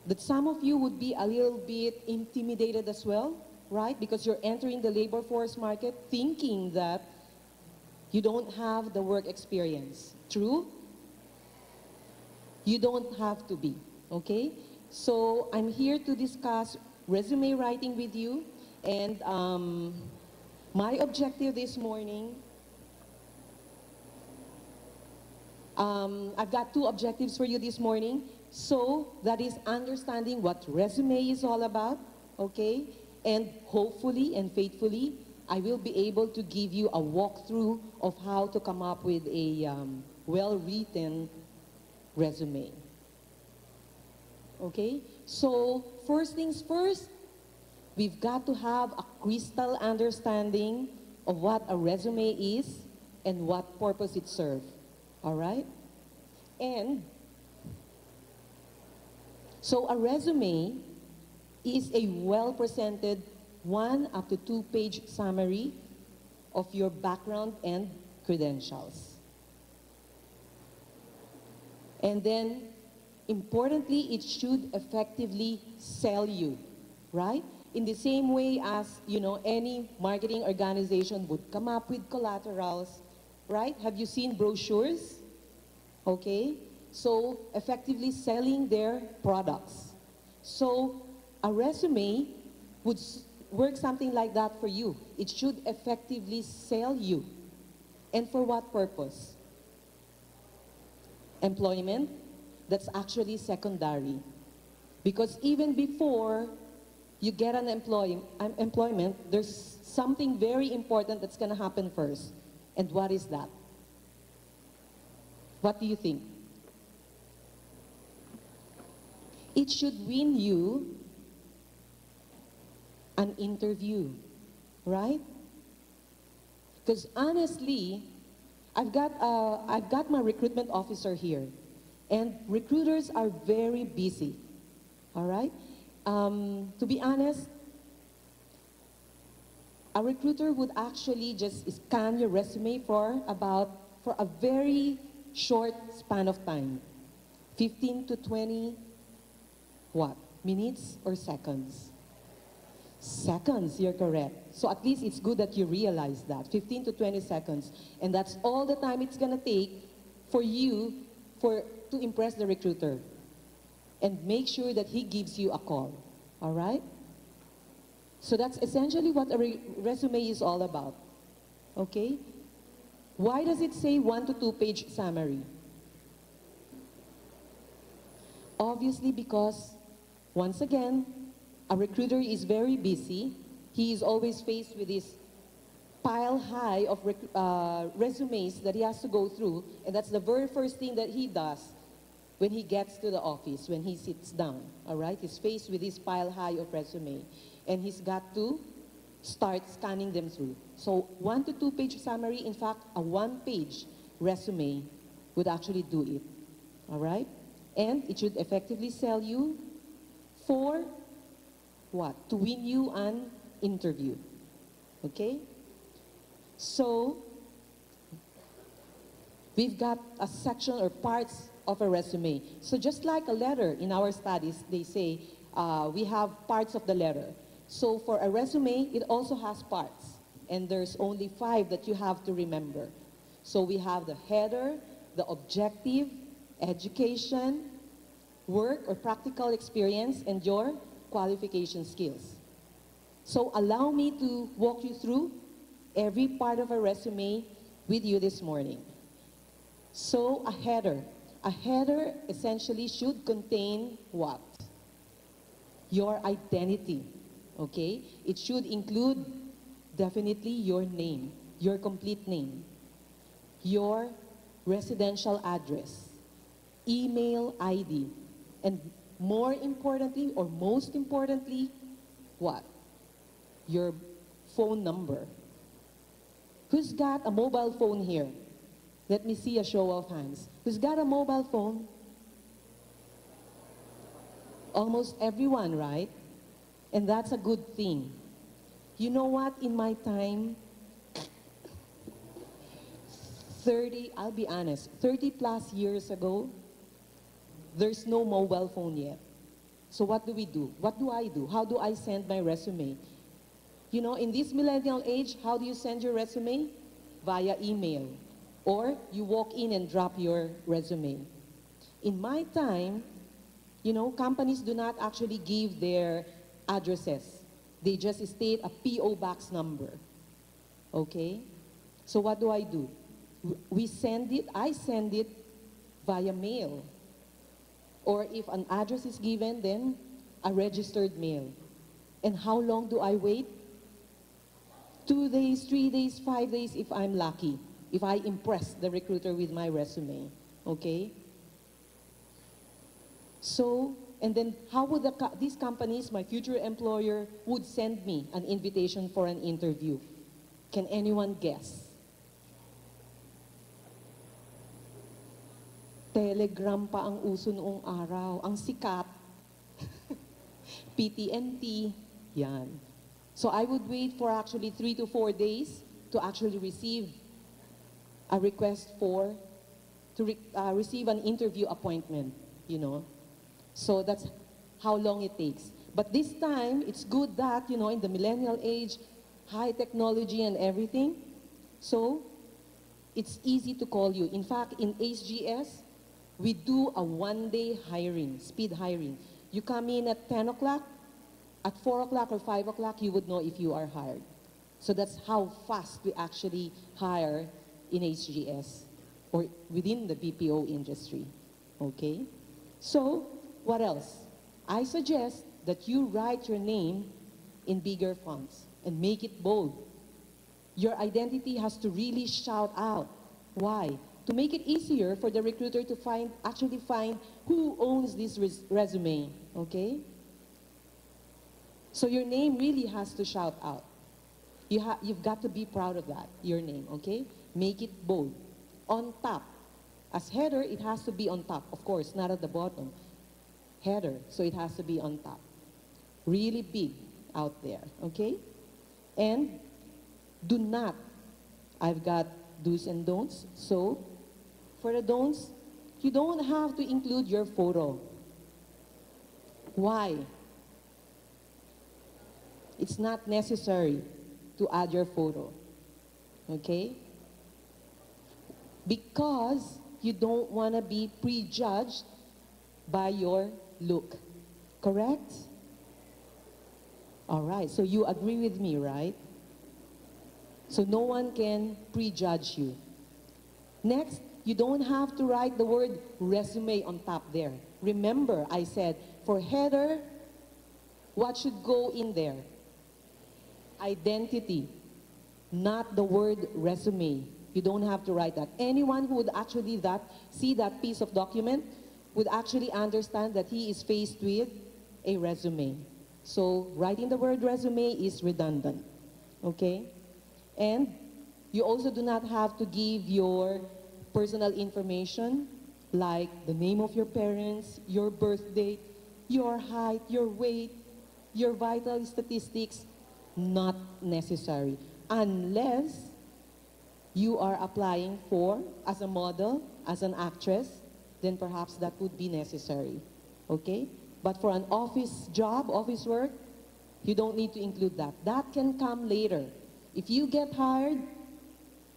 that some of you would be a little bit intimidated as well, right? Because you're entering the labor force market thinking that you don't have the work experience. True? You don't have to be, okay? So I'm here to discuss resume writing with you, and my objective this morning, I've got two objectives for you this morning. So that is understanding what resume is all about, okay? And hopefully and faithfully, I will be able to give you a walkthrough of how to come up with a well-written resume. Okay? So first things first, we've got to have a crystal understanding of what a resume is and what purpose it serves. All right? And so a resume is a well-presented 1 up to 2 page summary of your background and credentials. And then, importantly, it should effectively sell you, right? In the same way as, you know, any marketing organization would come up with collaterals, right? Have you seen brochures? Okay? So, effectively selling their products. So, a resume would work something like that for you. It should effectively sell you. And for what purpose? Employment, that's actually secondary. Because even before you get an employment, there's something very important that's going to happen first. And what is that? What do you think? It should win you an interview, right? Because honestly, I've got my recruitment officer here, and recruiters are very busy, all right? To be honest, a recruiter would actually just scan your resume for a very short span of time, 15 to 20, what, minutes or seconds? Seconds, you're correct. So at least it's good that you realize that, 15 to 20 seconds. And that's all the time it's gonna take for you to impress the recruiter and make sure that he gives you a call. All right? So that's essentially what a resume is all about. Okay? Why does it say 1 to 2 page summary? Obviously because, once again, a recruiter is very busy. He is always faced with this pile high of resumes that he has to go through, and that's the very first thing that he does when he gets to the office, when he sits down, all right? He's faced with this pile high of resume, and he's got to start scanning them through. So 1 to 2 page summary, in fact, a 1-page resume would actually do it, all right? And it should effectively sell you for what? To win you an interview, okay? So, we've got a section or parts of a resume. So just like a letter in our studies, they say we have parts of the letter. So for a resume, it also has parts. And there's only 5 that you have to remember. So we have the header, the objective, education, work or practical experience, and your qualification skills. So allow me to walk you through every part of a resume with you this morning. So a header. A header essentially should contain what? Your identity, okay? It should include definitely your name, your complete name, your residential address, email ID, and more importantly, or most importantly, what? Your phone number. Who's got a mobile phone here? Let me see a show of hands. Who's got a mobile phone? Almost everyone, right? And that's a good thing. You know what? In my time, I'll be honest, 30 plus years ago, there's no mobile phone yet. So what do we do? What do I do? How do I send my resume? You know, in this millennial age, how do you send your resume? Via email. Or you walk in and drop your resume. In my time, you know, companies do not actually give their addresses. They just state a P.O. box number. Okay? So what do? I send it via mail. Or if an address is given, then a registered mail. And how long do I wait? 2 days, 3 days, 5 days if I'm lucky. If I impress the recruiter with my resume. Okay? So, and then how would these companies, my future employer, would send me an invitation for an interview? Can anyone guess? Telegram pa ang uso noong araw. Ang sikat. PTNT. Yan. So I would wait for actually 3 to 4 days to actually receive a request receive an interview appointment, you know. So that's how long it takes. But this time, it's good that, you know, in the millennial age, high technology and everything, so it's easy to call you. In fact, in HGS, we do a 1-day hiring, speed hiring. You come in at 10 o'clock, at 4 o'clock or 5 o'clock, you would know if you are hired. So that's how fast we actually hire in HGS or within the BPO industry, okay? So, what else? I suggest that you write your name in bigger fonts and make it bold. Your identity has to really shout out. Why? To make it easier for the recruiter to actually find who owns this resume, okay? So your name really has to shout out. You've got to be proud of that, your name, okay? Make it bold. On top. As header, it has to be on top, of course, not at the bottom. Header, so it has to be on top. Really big out there, okay? And do not, I've got do's and don'ts. So, for the don'ts, you don't have to include your photo. Why? It's not necessary to add your photo, okay? Because you don't want to be prejudged by your look, correct? All right, so you agree with me, right? So no one can prejudge you. Next, you don't have to write the word resume on top there. Remember, I said for header, what should go in there? Identity, not the word resume. You don't have to write that. Anyone who would actually see that piece of document would actually understand that he is faced with a resume. So writing the word resume is redundant, okay? And you also do not have to give your personal information like the name of your parents, your birth date, your height, your weight, your vital statistics. Not necessary unless you are applying for as a model, as an actress, then perhaps that would be necessary, okay? But for an office job, office work, you don't need to include that. That can come later. If you get hired,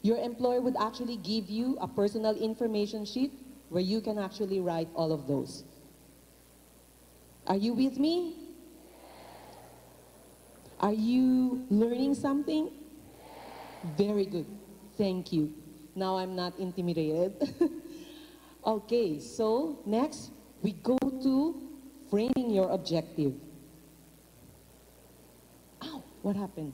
your employer would actually give you a personal information sheet where you can actually write all of those. Are you with me? Are you learning something? Very good. Thank you. Now I'm not intimidated. Okay, so next we go to framing your objective. Ow, what happened?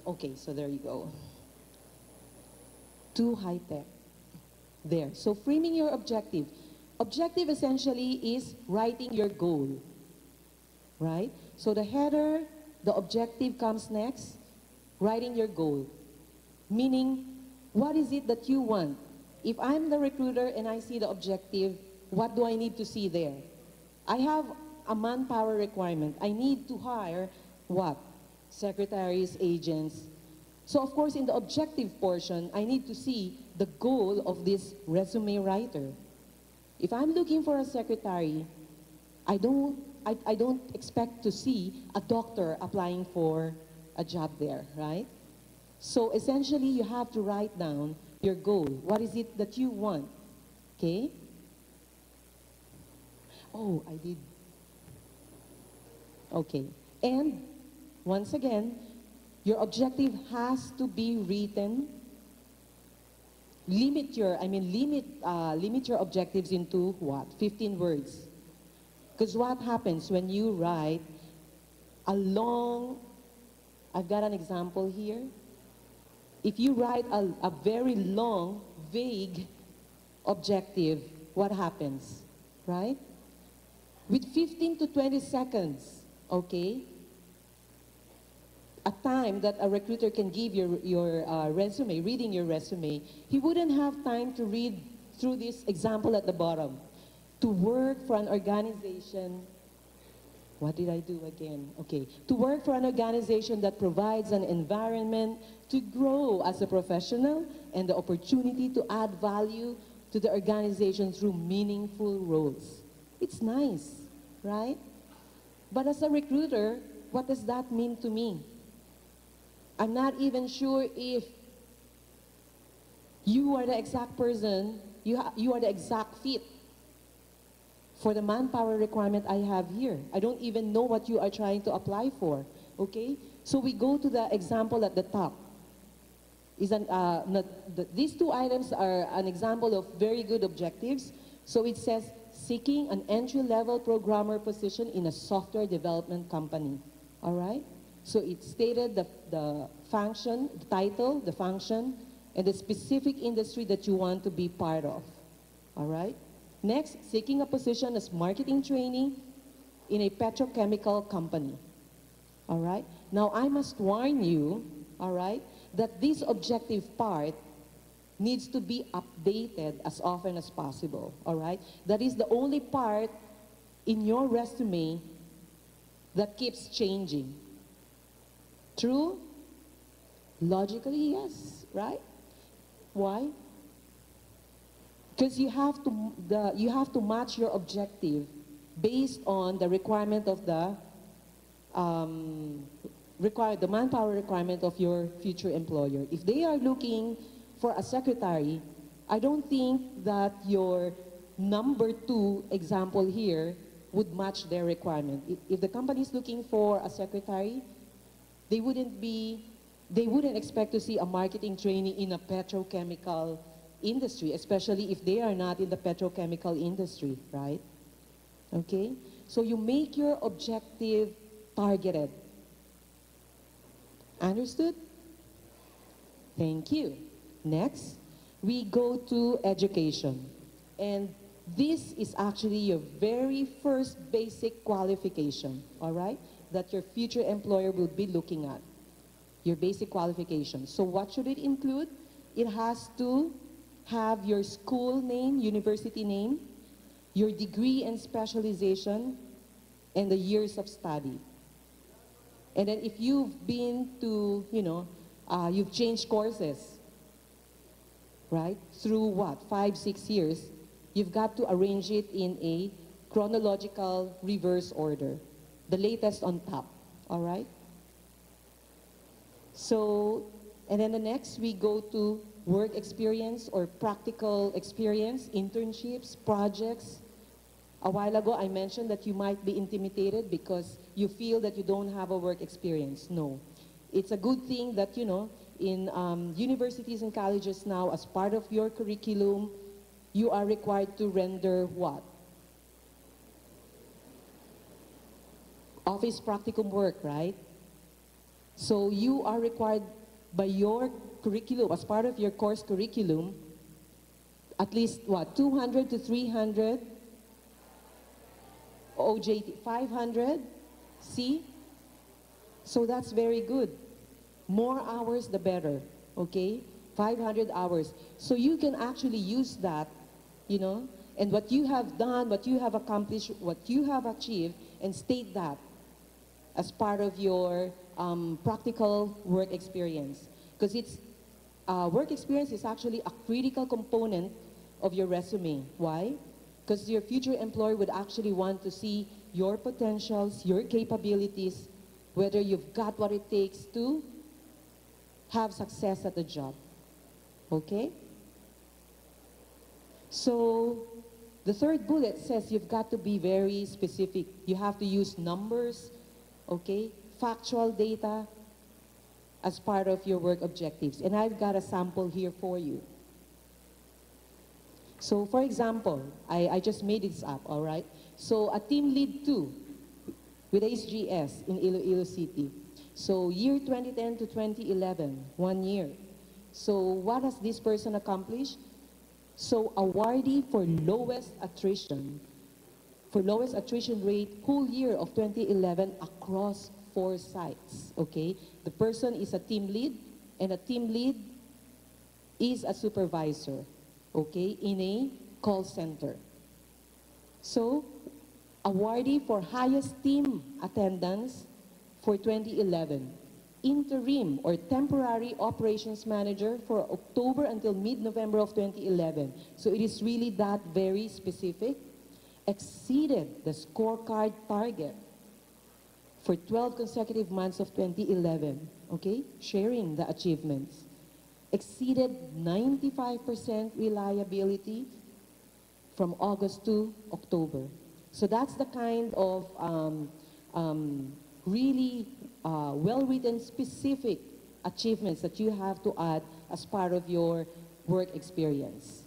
Okay, so there you go. Too high tech. There. So framing your objective. Objective essentially is writing your goal. Right? So the header, the objective comes next. Writing your goal. Meaning, what is it that you want? If I'm the recruiter and I see the objective, what do I need to see there? I have a manpower requirement. I need to hire what? Secretaries, agents. So of course in the objective portion, I need to see the goal of this resume writer. If I'm looking for a secretary, I don't expect to see a doctor applying for a job there, right? So essentially you have to write down your goal. What is it that you want? Okay? Oh, I did. Okay. And once again, your objective has to be written. Limit your objectives into what? 15 words. Because what happens when you write a long, I've got an example here. If you write a very long, vague objective, what happens, right? With 15 to 20 seconds, okay, a time that a recruiter can give your resume, reading your resume, he wouldn't have time to read through this example at the bottom. To work for an organization, what did I do again? Okay, to work for an organization that provides an environment to grow as a professional and the opportunity to add value to the organization through meaningful roles. It's nice, right? But as a recruiter, what does that mean to me? I'm not even sure if you are the exact person, you are the exact fit for the manpower requirement I have here. I don't even know what you are trying to apply for, okay? So we go to the example at the top. These two items are an example of very good objectives. So it says, seeking an entry-level programmer position in a software development company, all right? So it stated the function, the title, the function, and the specific industry that you want to be part of, all right? Next, seeking a position as marketing trainee in a petrochemical company, all right? Now, I must warn you, all right, that this objective part needs to be updated as often as possible, all right? That is the only part in your resume that keeps changing. True? Logically, yes, right? Why? Because you have to match your objective based on the requirement of the manpower requirement of your future employer. If they are looking for a secretary, I don't think that your number 2 example here would match their requirement. If the company is looking for a secretary, they wouldn't expect to see a marketing trainee in a petrochemical industry, especially if they are not in the petrochemical industry, right? Okay? So you make your objective targeted. Understood? Thank you. Next, we go to education. And this is actually your very first basic qualification, all right, that your future employer will be looking at. Your basic qualification. So what should it include? It has to have your school name, university name, your degree and specialization, and the years of study. And then if you've been to, you've changed courses, right, through what, 5, 6 years, you've got to arrange it in a chronological reverse order, the latest on top, all right? So, and then the next, we go to work experience or practical experience, internships, projects. A while ago, I mentioned that you might be intimidated because you feel that you don't have a work experience. No. It's a good thing that, in universities and colleges now, as part of your curriculum, you are required to render what? Office practicum work, right? So you are required by your curriculum, as part of your course curriculum, at least what, 200 to 300 OJT, 500, see? So that's very good. More hours, the better, okay? 500 hours. So you can actually use that, and what you have done, what you have accomplished, what you have achieved, and state that as part of your practical work experience. Because work experience is actually a critical component of your resume. Why? Because your future employer would actually want to see your potentials, your capabilities, whether you've got what it takes to have success at the job. Okay? So the third bullet says you've got to be very specific. You have to use numbers, okay, factual data as part of your work objectives. And I've got a sample here for you. So for example, I just made this up, all right? So a team lead 2 with HGS in Iloilo City. So year 2010 to 2011, 1 year. So what has this person accomplished? So awardee for lowest attrition rate whole year of 2011 across 4 sites, okay? The person is a team lead, and a team lead is a supervisor, okay, in a call center. So, awardee for highest team attendance for 2011. Interim or temporary operations manager for October until mid-November of 2011. So it is really that very specific. Exceeded the scorecard target for 12 consecutive months of 2011, okay? Sharing the achievements. Exceeded 95% reliability from August to October. So that's the kind of really well-written, specific achievements that you have to add as part of your work experience.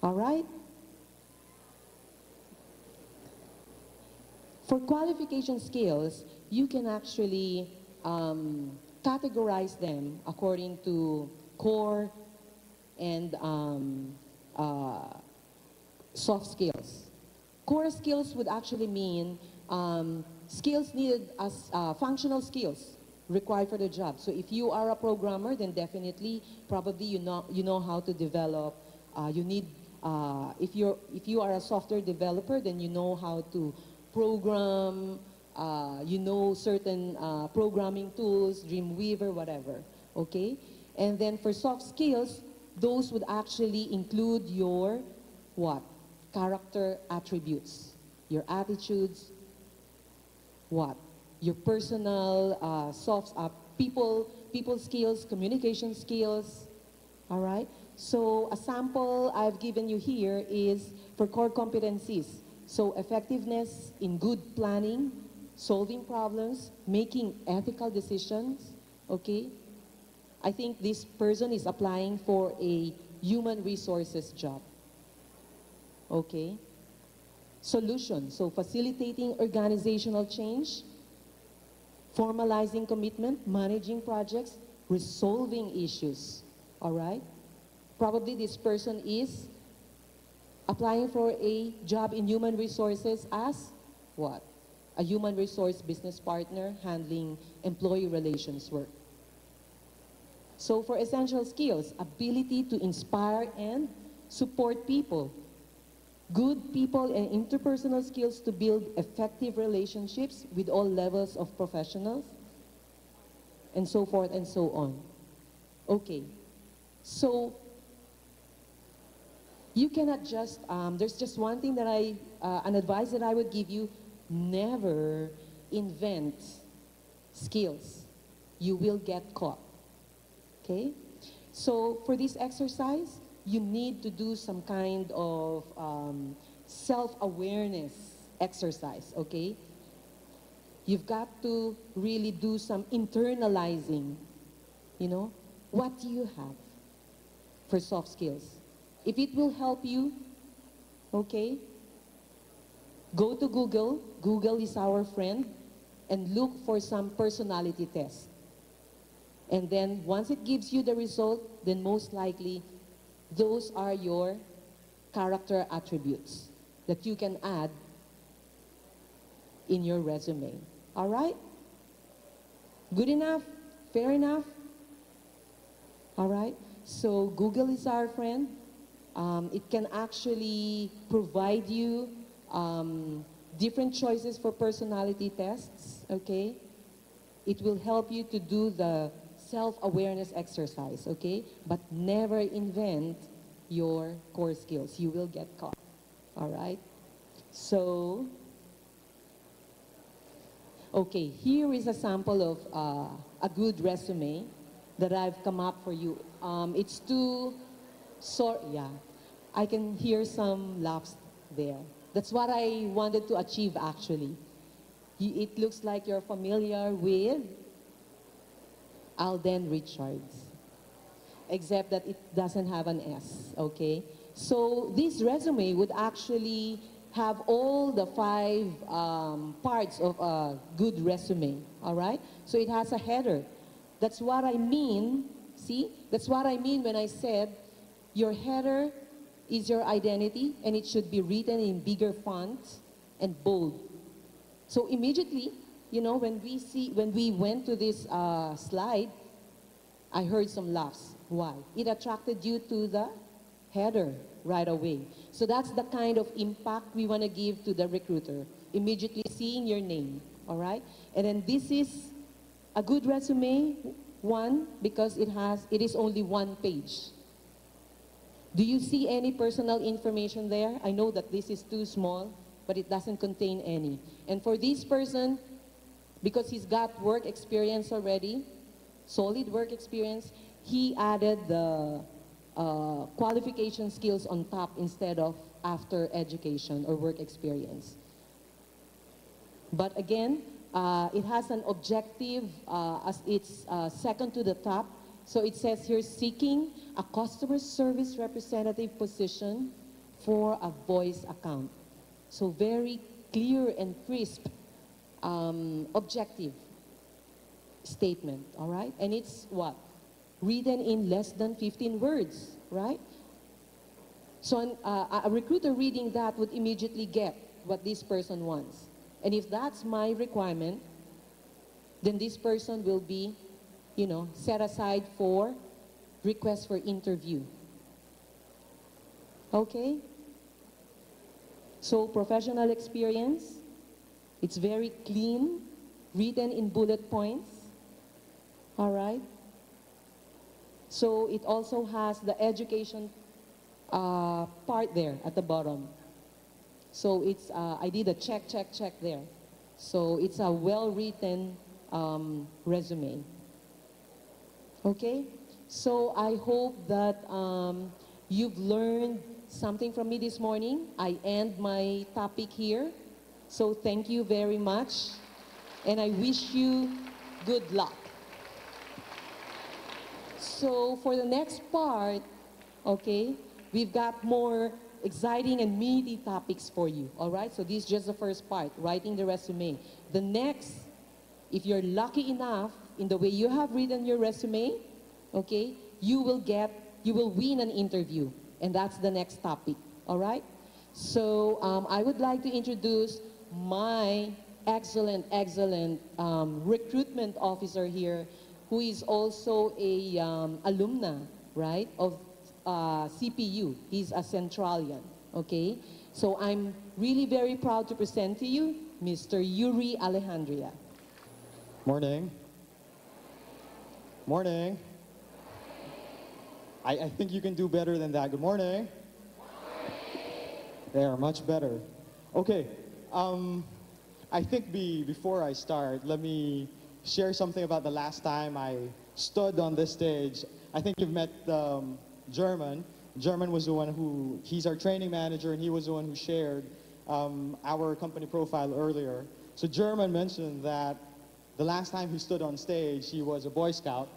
All right? For qualification skills, you can actually categorize them according to core and soft skills. Core skills would actually mean skills needed as functional skills required for the job. So if you are a programmer, then definitely, probably you know how to develop. If you are a software developer, then you know how to program. You know certain programming tools, Dreamweaver, whatever. Okay, and then for soft skills, those would actually include your what? Character attributes, your attitudes. What? Your personal people skills, communication skills, all right? So a sample I've given you here is for core competencies. So effectiveness in good planning, solving problems, making ethical decisions, okay? I think this person is applying for a human resources job, okay? Solution, so facilitating organizational change, formalizing commitment, managing projects, resolving issues, all right? Probably this person is applying for a job in human resources as what? A human resource business partner handling employee relations work. So for essential skills, ability to inspire and support people, good people and interpersonal skills to build effective relationships with all levels of professionals, and so forth and so on. Okay, so you cannot just, there's just one thing that an advice that I would give you: never invent skills. You will get caught, okay? So for this exercise, you need to do some kind of self-awareness exercise, okay? You've got to really do some internalizing, you know? What do you have for soft skills? If it will help you, okay, go to Google. Google is our friend, and look for some personality test. And then once it gives you the result, then most likely those are your character attributes that you can add in your resume. All right? Good enough? Fair enough? All right? So Google is our friend. It can actually provide you different choices for personality tests, okay? It will help you to do the self-awareness exercise, okay? But never invent your core skills. You will get caught, all right? So, okay, here is a sample of a good resume that I've come up for you. It's too yeah, I can hear some laughs there. That's what I wanted to achieve, actually. It looks like you're familiar with Alden Richards, except that it doesn't have an S, okay? So this resume would actually have all the 5 parts of a good resume, all right? So it has a header. That's what I mean, see? That's what I mean when I said your header is your identity, and it should be written in bigger font and bold. So immediately, you know, when we went to this slide, I heard some laughs. Why? It attracted you to the header right away. So that's the kind of impact we want to give to the recruiter, immediately seeing your name, all right? And then this is a good resume, one, because it is only 1 page. Do you see any personal information there? I know that this is too small, but it doesn't contain any. And for this person, because he's got work experience already, solid work experience, he added the qualification skills on top instead of after education or work experience. But again, it has an objective as it's second to the top. So it says here, seeking a customer service representative position for a voice account. So very clear and crisp, objective statement, all right? And it's what? Written in less than 15 words, right? So a recruiter reading that would immediately get what this person wants. And if that's my requirement, then this person will be, you know, set aside for request for interview. Okay? So professional experience, it's very clean, written in bullet points. All right? So it also has the education part there at the bottom. So it's, I did a check there. So it's a well-written resume. Okay? So I hope that you've learned something from me this morning. I end my topic here. So thank you very much, and I wish you good luck. So for the next part, okay, we've got more exciting and meaty topics for you, all right? So this is just the first part, writing the resume. The next, if you're lucky enough in the way you have written your resume, okay, you will win an interview, and that's the next topic, all right? So I would like to introduce my excellent recruitment officer here, who is also a alumna, right, of CPU. He's a Centralian, okay? So I'm really very proud to present to you Mr. Yuri Alejandria. Morning. Morning. I think you can do better than that. Good morning. There, much better. Okay, I think before I start, let me share something about the last time I stood on this stage. I think you've met German. German was the one he's our training manager, and he was the one who shared our company profile earlier. So German mentioned that the last time he stood on stage, he was a Boy Scout.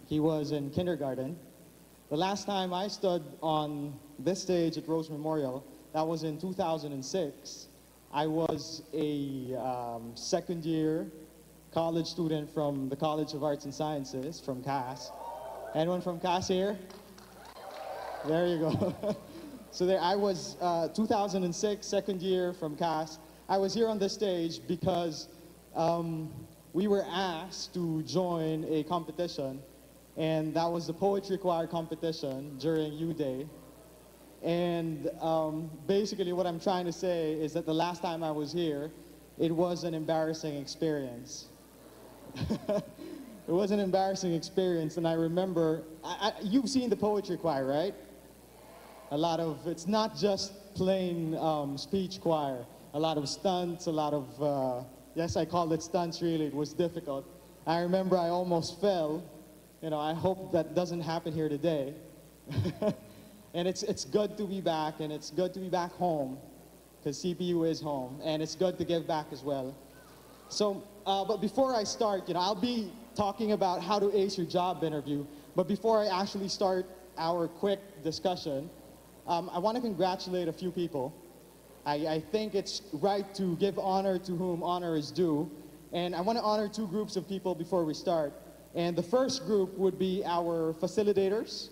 He was in kindergarten. The last time I stood on this stage at Rose Memorial, that was in 2006. I was a second-year college student from the College of Arts and Sciences, from CAS. Anyone from CAS here? There you go. So there I was, 2006, second year from CAS. I was here on this stage because we were asked to join a competition, and that was the Poetry Choir competition during U-Day. And basically what I'm trying to say is that the last time I was here, it was an embarrassing experience. It was an embarrassing experience, and I remember, you've seen the Poetry Choir, right? It's not just plain speech choir. A lot of stunts, a lot of, yes, I called it stunts really, it was difficult. I remember I almost fell. You know, I hope that doesn't happen here today. And it's good to be back, and it's good to be back home, because CPU is home, and it's good to give back as well. So, but before I start, you know, I'll be talking about how to ace your job interview, but before I actually start our quick discussion, I want to congratulate a few people. I think it's right to give honor to whom honor is due, and I want to honor two groups of people before we start. And the first group would be our facilitators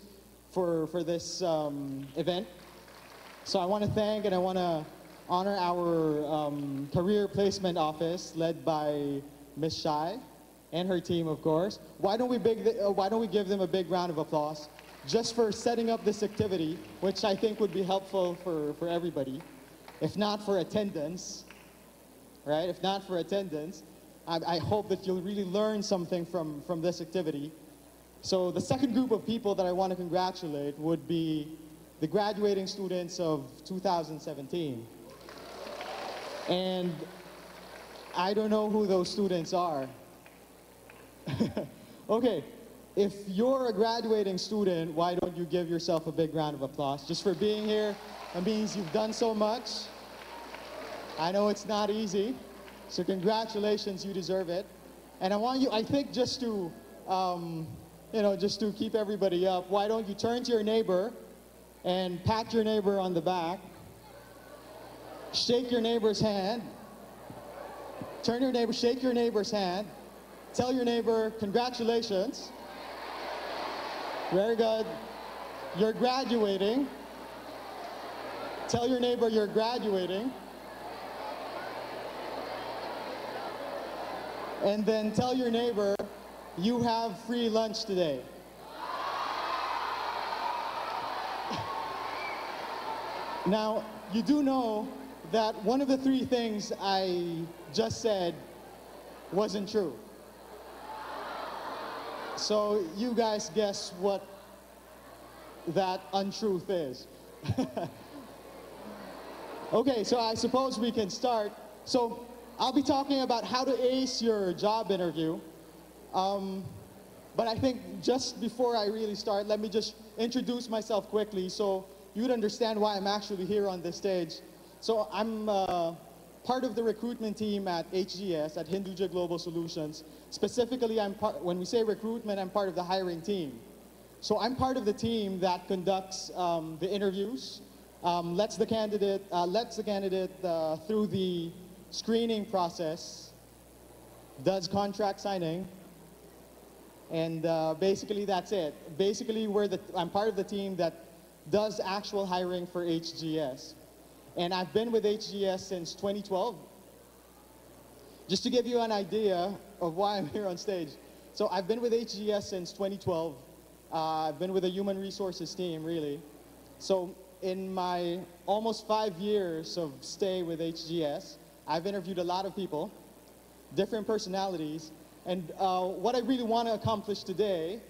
for this event. So I want to thank and I want to honor our career placement office led by Ms. Shai and her team, of course. Why don't we give them a big round of applause just for setting up this activity, which I think would be helpful for everybody. If not for attendance, right? If not for attendance, I hope that you'll really learn something from this activity. So the second group of people that I want to congratulate would be the graduating students of 2017. And I don't know who those students are. Okay, if you're a graduating student, why don't you give yourself a big round of applause just for being here? That means you've done so much. I know it's not easy, so congratulations, you deserve it. And I want you, I think just to, you know, just to keep everybody up, why don't you turn to your neighbor and pat your neighbor on the back, shake your neighbor's hand, turn your neighbor, shake your neighbor's hand, tell your neighbor, congratulations. Very good. You're graduating. Tell your neighbor you're graduating. And then tell your neighbor you have free lunch today. Now, you do know that one of the three things I just said wasn't true. So you guys guess what that untruth is. Okay, so I suppose we can start. So I'll be talking about how to ace your job interview. But I think just before I really start, let me just introduce myself quickly. So you'd understand why I'm actually here on this stage. So I'm part of the recruitment team at HGS, at Hinduja Global Solutions. Specifically, when we say recruitment, I'm part of the hiring team. So I'm part of the team that conducts the interviews, lets the candidate through the screening process, does contract signing, and basically that's it. Basically, I'm part of the team that does actual hiring for HGS. And I've been with HGS since 2012. Just to give you an idea of why I'm here on stage. So I've been with HGS since 2012. I've been with the human resources team, really. So in my almost 5 years of stay with HGS, I've interviewed a lot of people, different personalities, and what I really want to accomplish today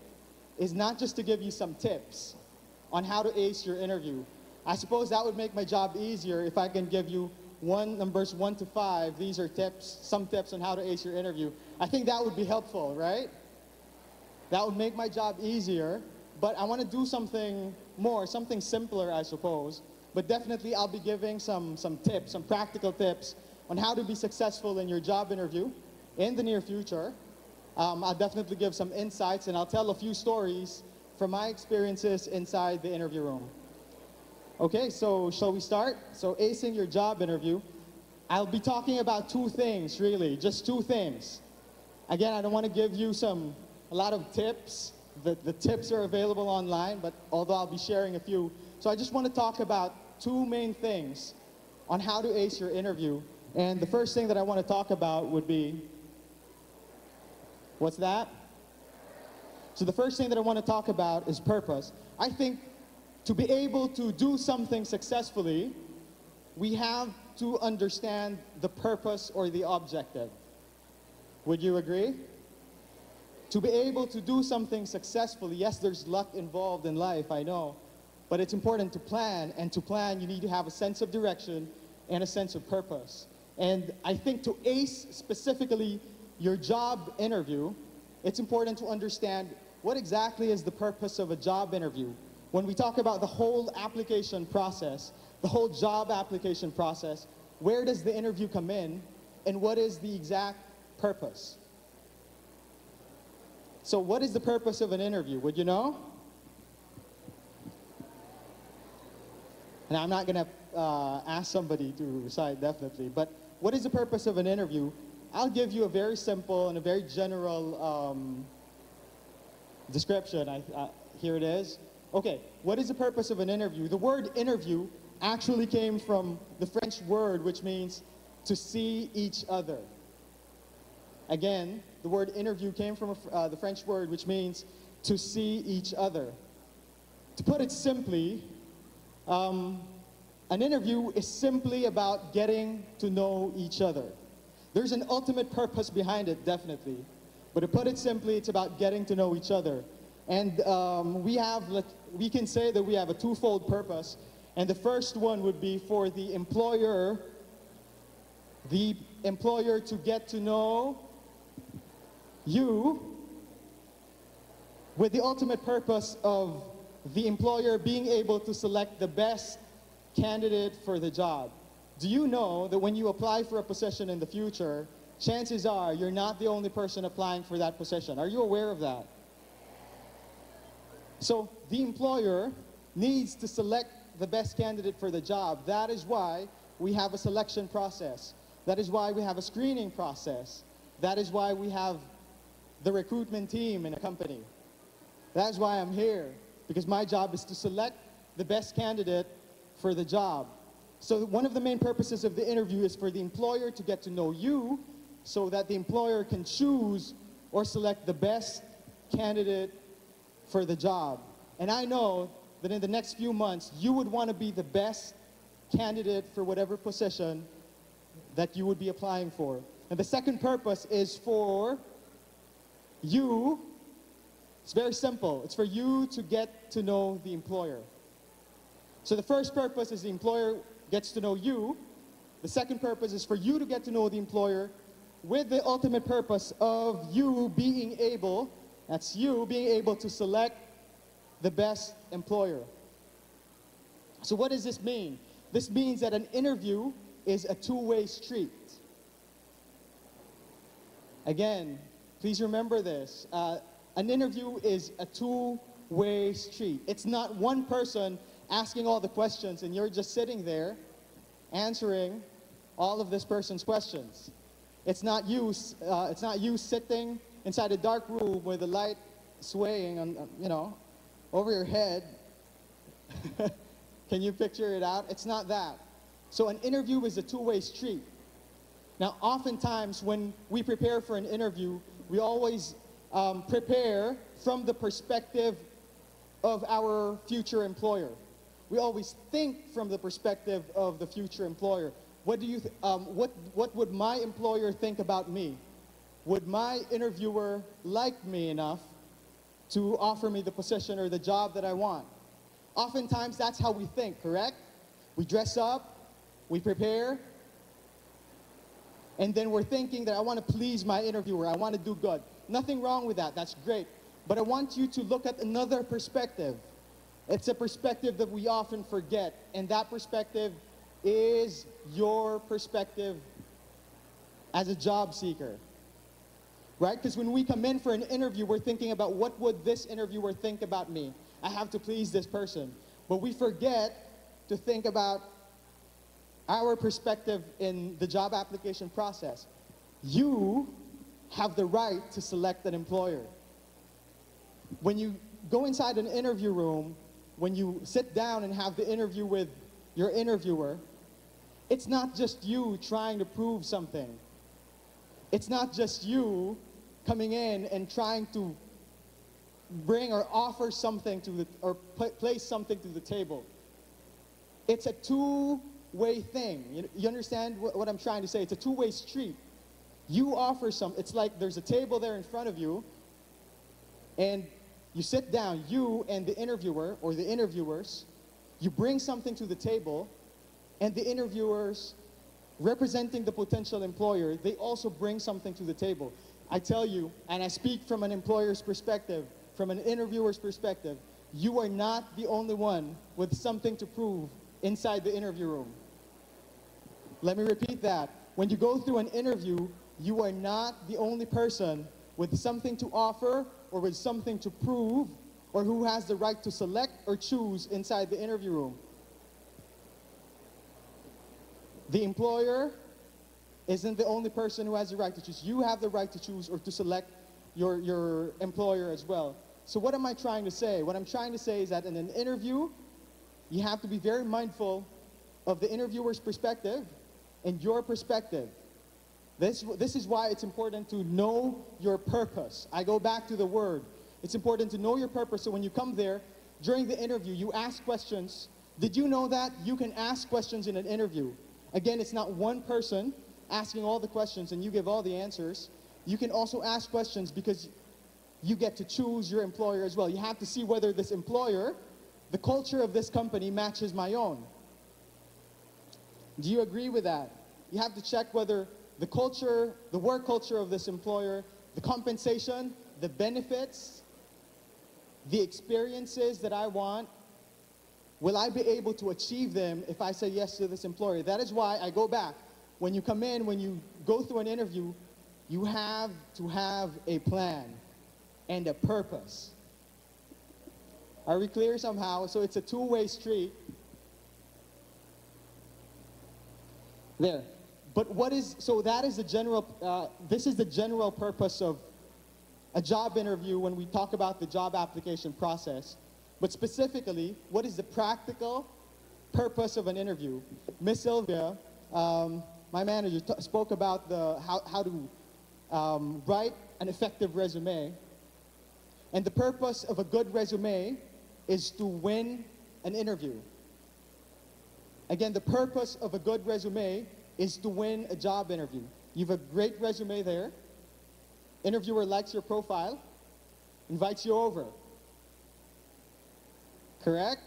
is not just to give you some tips on how to ace your interview. I suppose that would make my job easier if I can give you numbers 1 to 5. These are tips, some tips on how to ace your interview. I think that would be helpful, right? That would make my job easier, but I want to do something more, something simpler, I suppose. But definitely I'll be giving some tips, some practical tips on how to be successful in your job interview in the near future. I'll definitely give some insights, and I'll tell a few stories from my experiences inside the interview room. Okay, so shall we start? So acing your job interview. I'll be talking about 2 things, really, just 2 things. Again, I don't want to give you a lot of tips. The tips are available online, but although I'll be sharing a few. So I just want to talk about 2 main things on how to ace your interview. And the first thing that I want to talk about would be, what's that? So the first thing that I want to talk about is purpose. I think to be able to do something successfully, we have to understand the purpose or the objective. Would you agree? To be able to do something successfully, yes, there's luck involved in life, I know, but it's important to plan, and to plan, you need to have a sense of direction and a sense of purpose. And I think to ace specifically your job interview, it's important to understand what exactly is the purpose of a job interview. When we talk about the whole application process, the whole job application process, where does the interview come in, and what is the exact purpose? So what is the purpose of an interview? Would you know? And I'm not going to ask somebody to recite, definitely, but what is the purpose of an interview? I'll give you a very simple and a very general description. Here it is. Okay, what is the purpose of an interview? The word interview actually came from the French word which means to see each other. Again, the word interview came from the French word which means to see each other. To put it simply, an interview is simply about getting to know each other. There's an ultimate purpose behind it, definitely. But to put it simply, it's about getting to know each other. And we can say that we have a 2-fold purpose. And the first one would be for the employer to get to know you, with the ultimate purpose of the employer being able to select the best candidate for the job. Do you know that when you apply for a position in the future, chances are you're not the only person applying for that position? Are you aware of that? So the employer needs to select the best candidate for the job. That is why we have a selection process. That is why we have a screening process. That is why we have the recruitment team in a company. That is why I'm here, because my job is to select the best candidate for the job. So one of the main purposes of the interview is for the employer to get to know you, so that the employer can choose or select the best candidate for the job. And I know that in the next few months, you would want to be the best candidate for whatever position that you would be applying for. And the second purpose is for you. It's very simple. It's for you to get to know the employer. So the first purpose is the employer gets to know you. The second purpose is for you to get to know the employer, with the ultimate purpose of you being able, that's you being able to select the best employer. So what does this mean? This means that an interview is a two-way street. Again, please remember this. An interview is a two-way street. It's not one person asking all the questions and you're just sitting there answering all of this person's questions. It's not you sitting inside a dark room with the light swaying on, over your head. Can you picture it out? It's not that. So an interview is a two-way street. Now, oftentimes when we prepare for an interview, we always prepare from the perspective of our future employer. We always think from the perspective of the future employer. What would my employer think about me? Would my interviewer like me enough to offer me the position or the job that I want? Oftentimes, that's how we think, correct? We dress up, we prepare, and then we're thinking that I want to please my interviewer, I want to do good. Nothing wrong with that, that's great. But I want you to look at another perspective. It's a perspective that we often forget, and that perspective is your perspective as a job seeker. Right? Because when we come in for an interview, we're thinking about what would this interviewer think about me? I have to please this person. But we forget to think about our perspective in the job application process. You have the right to select an employer. When you go inside an interview room, when you sit down and have the interview with your interviewer, it's not just you trying to prove something. It's not just you coming in and trying to bring or offer something to place something to the table. It's a two-way thing. You understand what I'm trying to say? It's a two-way street. You offer it's like there's a table there in front of you, and you sit down, you and the interviewer or the interviewers, you bring something to the table, and the interviewers representing the potential employer, they also bring something to the table. I tell you, and I speak from an employer's perspective, from an interviewer's perspective, you are not the only one with something to prove inside the interview room. Let me repeat that. When you go through an interview, you are not the only person with something to offer or with something to prove or who has the right to select or choose inside the interview room. The employer isn't the only person who has the right to choose. You have the right to choose or to select your employer as well. So what am I trying to say? What I'm trying to say is that in an interview, you have to be very mindful of the interviewer's perspective and your perspective. This is why it's important to know your purpose. I go back to the word. It's important to know your purpose, so when you come there, during the interview, you ask questions. Did you know that you can ask questions in an interview? Again, it's not one person asking all the questions and you give all the answers. You can also ask questions because you get to choose your employer as well. You have to see whether this employer, the culture of this company matches my own. Do you agree with that? You have to check whether the culture, the work culture of this employer, the compensation, the benefits, the experiences that I want, will I be able to achieve them if I say yes to this employer? That is why I go back. When you come in, when you go through an interview, you have to have a plan and a purpose. Are we clear somehow? So it's a two-way street. There. But so that is the general, this is the general purpose of a job interview when we talk about the job application process. But specifically, what is the practical purpose of an interview? Miss Sylvia, my manager, spoke about how to write an effective resume. And the purpose of a good resume is to win an interview. Again, the purpose of a good resume is to win a job interview. You have a great resume there. Interviewer likes your profile, invites you over. Correct?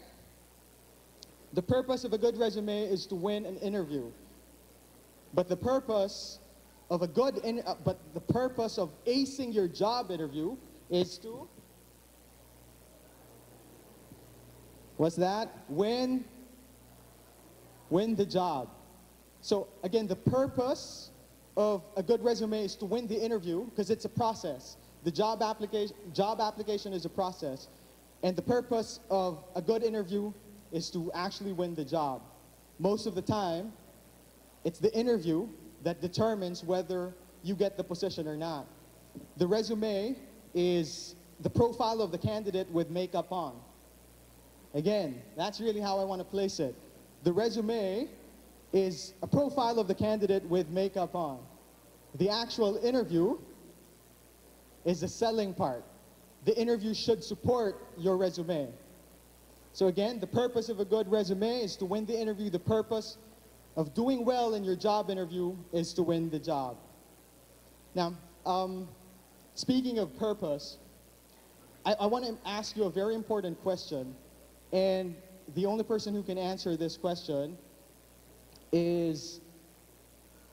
The purpose of a good resume is to win an interview. But the purpose of the purpose of acing your job interview is to, what's that? Win win the job. So again, the purpose of a good resume is to win the interview because it's a process. The job application is a process. And the purpose of a good interview is to actually win the job. Most of the time, it's the interview that determines whether you get the position or not. The resume is the profile of the candidate with makeup on. Again, that's really how I want to place it. The resume is a profile of the candidate with makeup on. The actual interview is the selling part. The interview should support your resume. So again, the purpose of a good resume is to win the interview. The purpose of doing well in your job interview is to win the job. Now, speaking of purpose, I want to ask you a very important question. And the only person who can answer this question is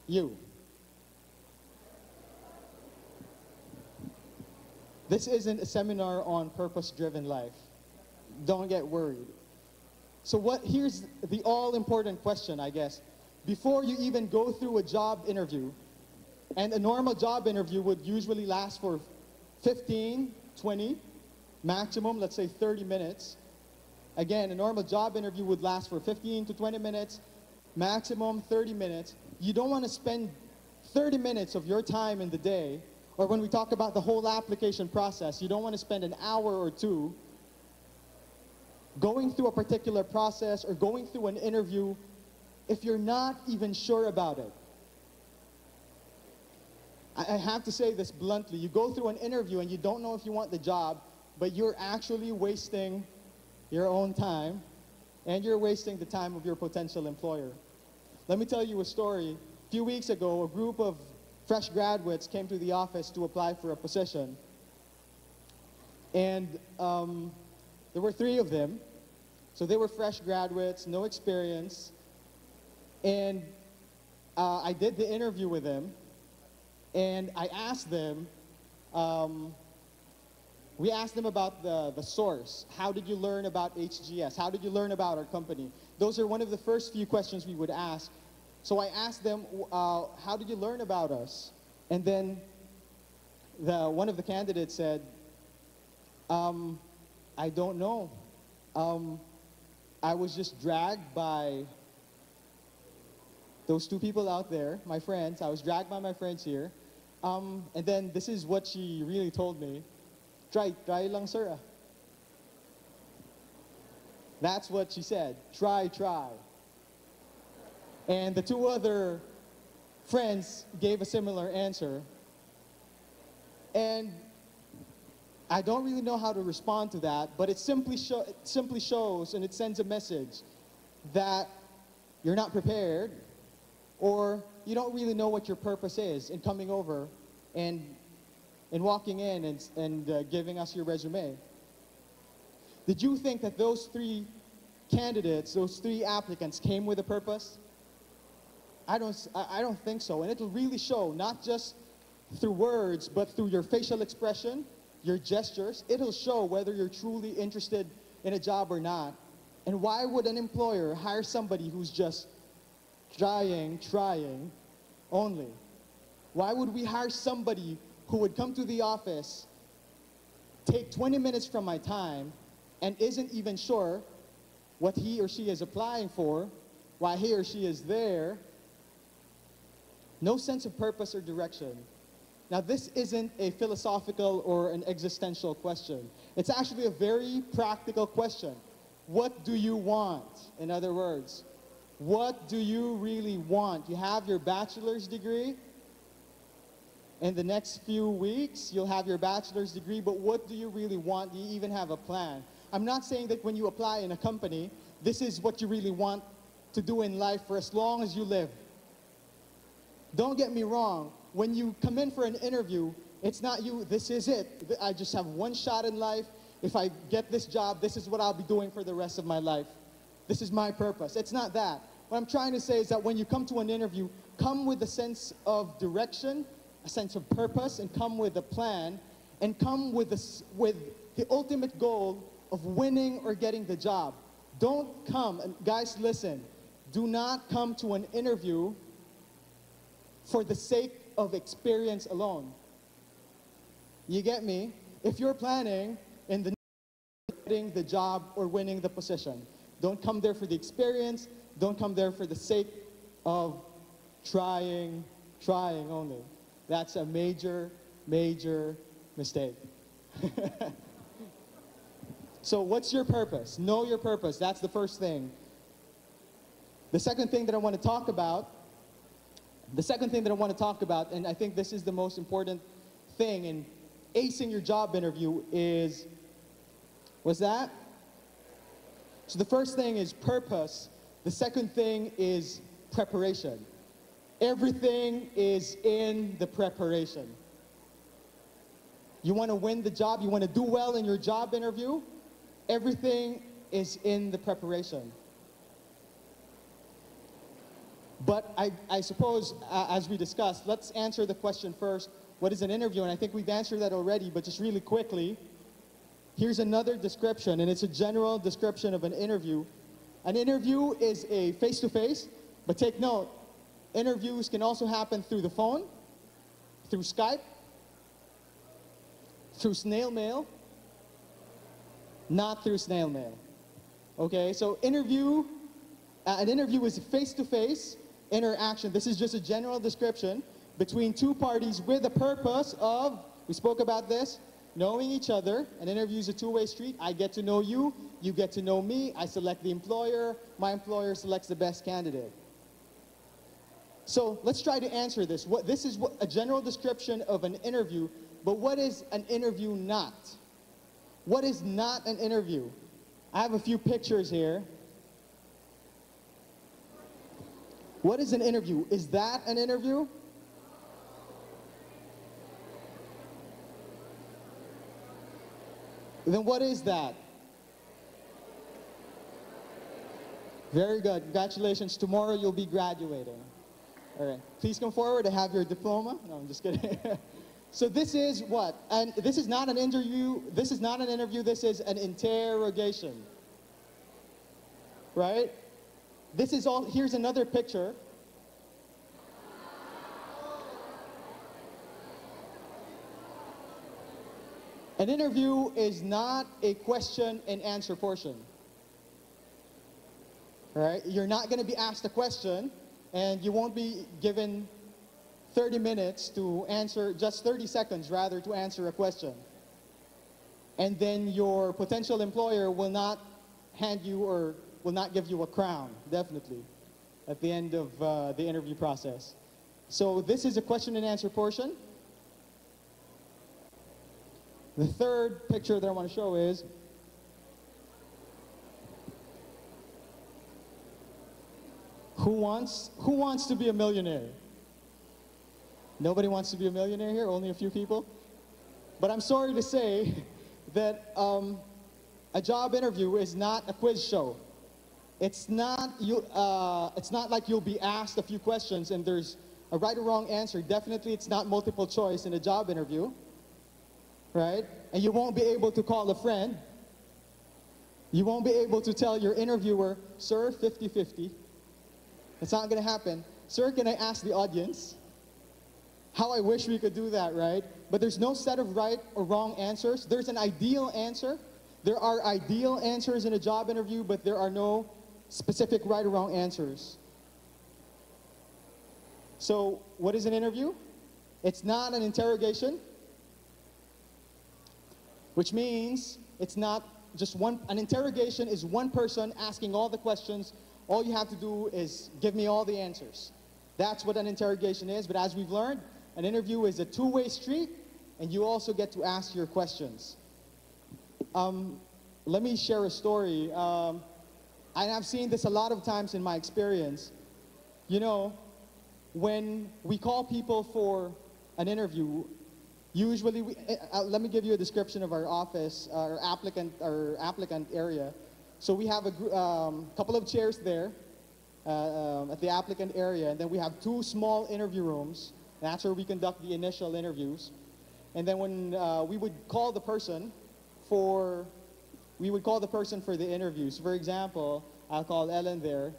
you. This isn't a seminar on purpose-driven life. Don't get worried. So here's the all-important question, I guess. Before you even go through a job interview, and a normal job interview would usually last for 15, 20, maximum, let's say 30 minutes. Again, a normal job interview would last for 15 to 20 minutes, maximum 30 minutes. You don't want to spend 30 minutes of your time in the day, or when we talk about the whole application process, you don't want to spend an hour or two going through a particular process or going through an interview if you're not even sure about it. I have to say this bluntly. You go through an interview and you don't know if you want the job, but you're actually wasting your own time and you're wasting the time of your potential employer. Let me tell you a story. A few weeks ago, a group of fresh graduates came to the office to apply for a position. And there were 3 of them. So they were fresh graduates, no experience. And I did the interview with them. And I asked them, we asked them about the source. How did you learn about HGS? How did you learn about our company? Those are one of the first few questions we would ask. So I asked them, how did you learn about us? And then one of the candidates said, I don't know. I was just dragged by those 2 people out there, my friends. I was dragged by my friends here. And then this is what she really told me. Try lang sir. That's what she said. Try. And the 2 other friends gave a similar answer. And I don't really know how to respond to that, but it simply shows and it sends a message that you're not prepared or you don't really know what your purpose is in coming over and walking in and giving us your resume. Did you think that those 3 candidates, those 3 applicants came with a purpose? I don't think so. And it'll really show, not just through words, but through your facial expression, your gestures. It'll show whether you're truly interested in a job or not. And why would an employer hire somebody who's just trying only? Why would we hire somebody who would come to the office, take 20 minutes from my time, and isn't even sure what he or she is applying for, why he or she is there? No sense of purpose or direction. Now, this isn't a philosophical or an existential question. It's actually a very practical question. What do you want? In other words, what do you really want? You have your bachelor's degree. In the next few weeks, you'll have your bachelor's degree, but what do you really want? Do you even have a plan? I'm not saying that when you apply in a company, this is what you really want to do in life for as long as you live. Don't get me wrong. When you come in for an interview, it's not you, this is it. I just have one shot in life. If I get this job, this is what I'll be doing for the rest of my life. This is my purpose. It's not that. What I'm trying to say is that when you come to an interview, come with a sense of direction, a sense of purpose, and come with a plan, and come with the ultimate goal of winning or getting the job. Don't come, and guys, listen, do not come to an interview for the sake of experience alone. You get me? If you're planning in the getting the job or winning the position, don't come there for the experience. Don't come there for the sake of trying only. That's a major, major mistake. So what's your purpose? Know your purpose. That's the first thing. The second thing that I want to talk about, and I think this is the most important thing in acing your job interview is, what's that? So the first thing is purpose. The second thing is preparation. Everything is in the preparation. You want to win the job, you want to do well in your job interview, everything is in the preparation. But I suppose, as we discussed, let's answer the question first, what is an interview? And I think we've answered that already, but just really quickly, here's another description, and it's a general description of an interview. An interview is a face-to-face, but take note, interviews can also happen through the phone, through Skype, through snail mail, not through snail mail. Okay, so an interview is a face-to-face interaction. This is just a general description between two parties with the purpose of, we spoke about this, knowing each other. An interview is a two-way street. I get to know you, you get to know me, I select the employer, my employer selects the best candidate. So let's try to answer this. This is a general description of an interview, but what is an interview not? What is not an interview? I have a few pictures here. What is an interview? Is that an interview? Then what is that? Very good. Congratulations. Tomorrow you'll be graduating. All right. Please come forward to have your diploma. No, I'm just kidding. So this is what? And this is not an interview. This is not an interview. This is an interrogation. Right? This is all. Here's another picture. An interview is not a question and answer portion. All right? You're not going to be asked a question, and you won't be given 30 minutes to answer, just 30 seconds rather, to answer a question. And then your potential employer will not hand you or will not give you a crown, definitely, at the end of the interview process. So this is a question and answer portion. The third picture that I want to show is who wants to be a millionaire? Nobody wants to be a millionaire here, only a few people. But I'm sorry to say that a job interview is not a quiz show. It's not like you'll be asked a few questions and there's a right or wrong answer. Definitely it's not multiple choice in a job interview, right? And you won't be able to call a friend. You won't be able to tell your interviewer, sir, 50-50. It's not gonna happen. Sir, can I ask the audience? How I wish we could do that, right? But there's no set of right or wrong answers. There's an ideal answer. There are ideal answers in a job interview, but there are no specific right or wrong answers. So what is an interview? It's not an interrogation, which means it's not just an interrogation is one person asking all the questions. All you have to do is give me all the answers. That's what an interrogation is, but as we've learned, an interview is a two-way street, and you also get to ask your questions. Let me share a story. And I've seen this a lot of times in my experience. You know, when we call people for an interview, usually let me give you a description of our office, our applicant area. So we have a couple of chairs there at the applicant area, and then we have two small interview rooms. That's where we conduct the initial interviews. And then when we would call the person for the interviews. For example, I'll call Ellen there,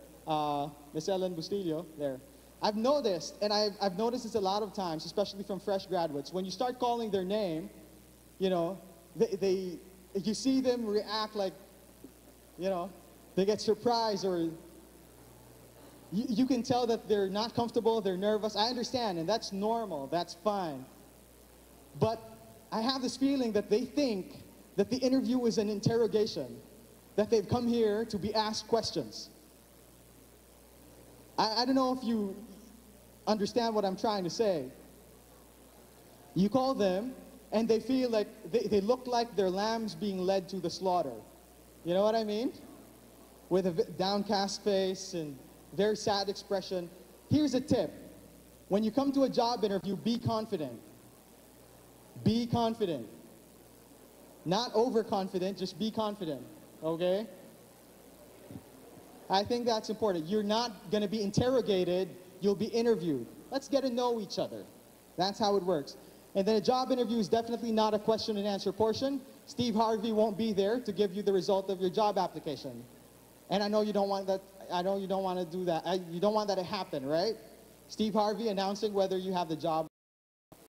Miss Ellen Bustillo, there. I've noticed, and I've noticed this a lot of times, especially from fresh graduates, when you start calling their name, you know, you see them react like, you know, they get surprised, or you can tell that they're not comfortable, they're nervous. I understand, and that's normal, that's fine. But I have this feeling that they think that the interview is an interrogation, that they've come here to be asked questions. I don't know if you understand what I'm trying to say. You call them, and they feel like, they look like they're lambs being led to the slaughter. You know what I mean? With a downcast face and very sad expression. Here's a tip. When you come to a job interview, be confident. Be confident. Not overconfident, just be confident, okay? I think that's important. You're not gonna be interrogated, you'll be interviewed. Let's get to know each other. That's how it works. And then a job interview is definitely not a question and answer portion. Steve Harvey won't be there to give you the result of your job application. And I know you don't want that, I know you don't want to do that. You don't want that to happen, right? Steve Harvey announcing whether you have the job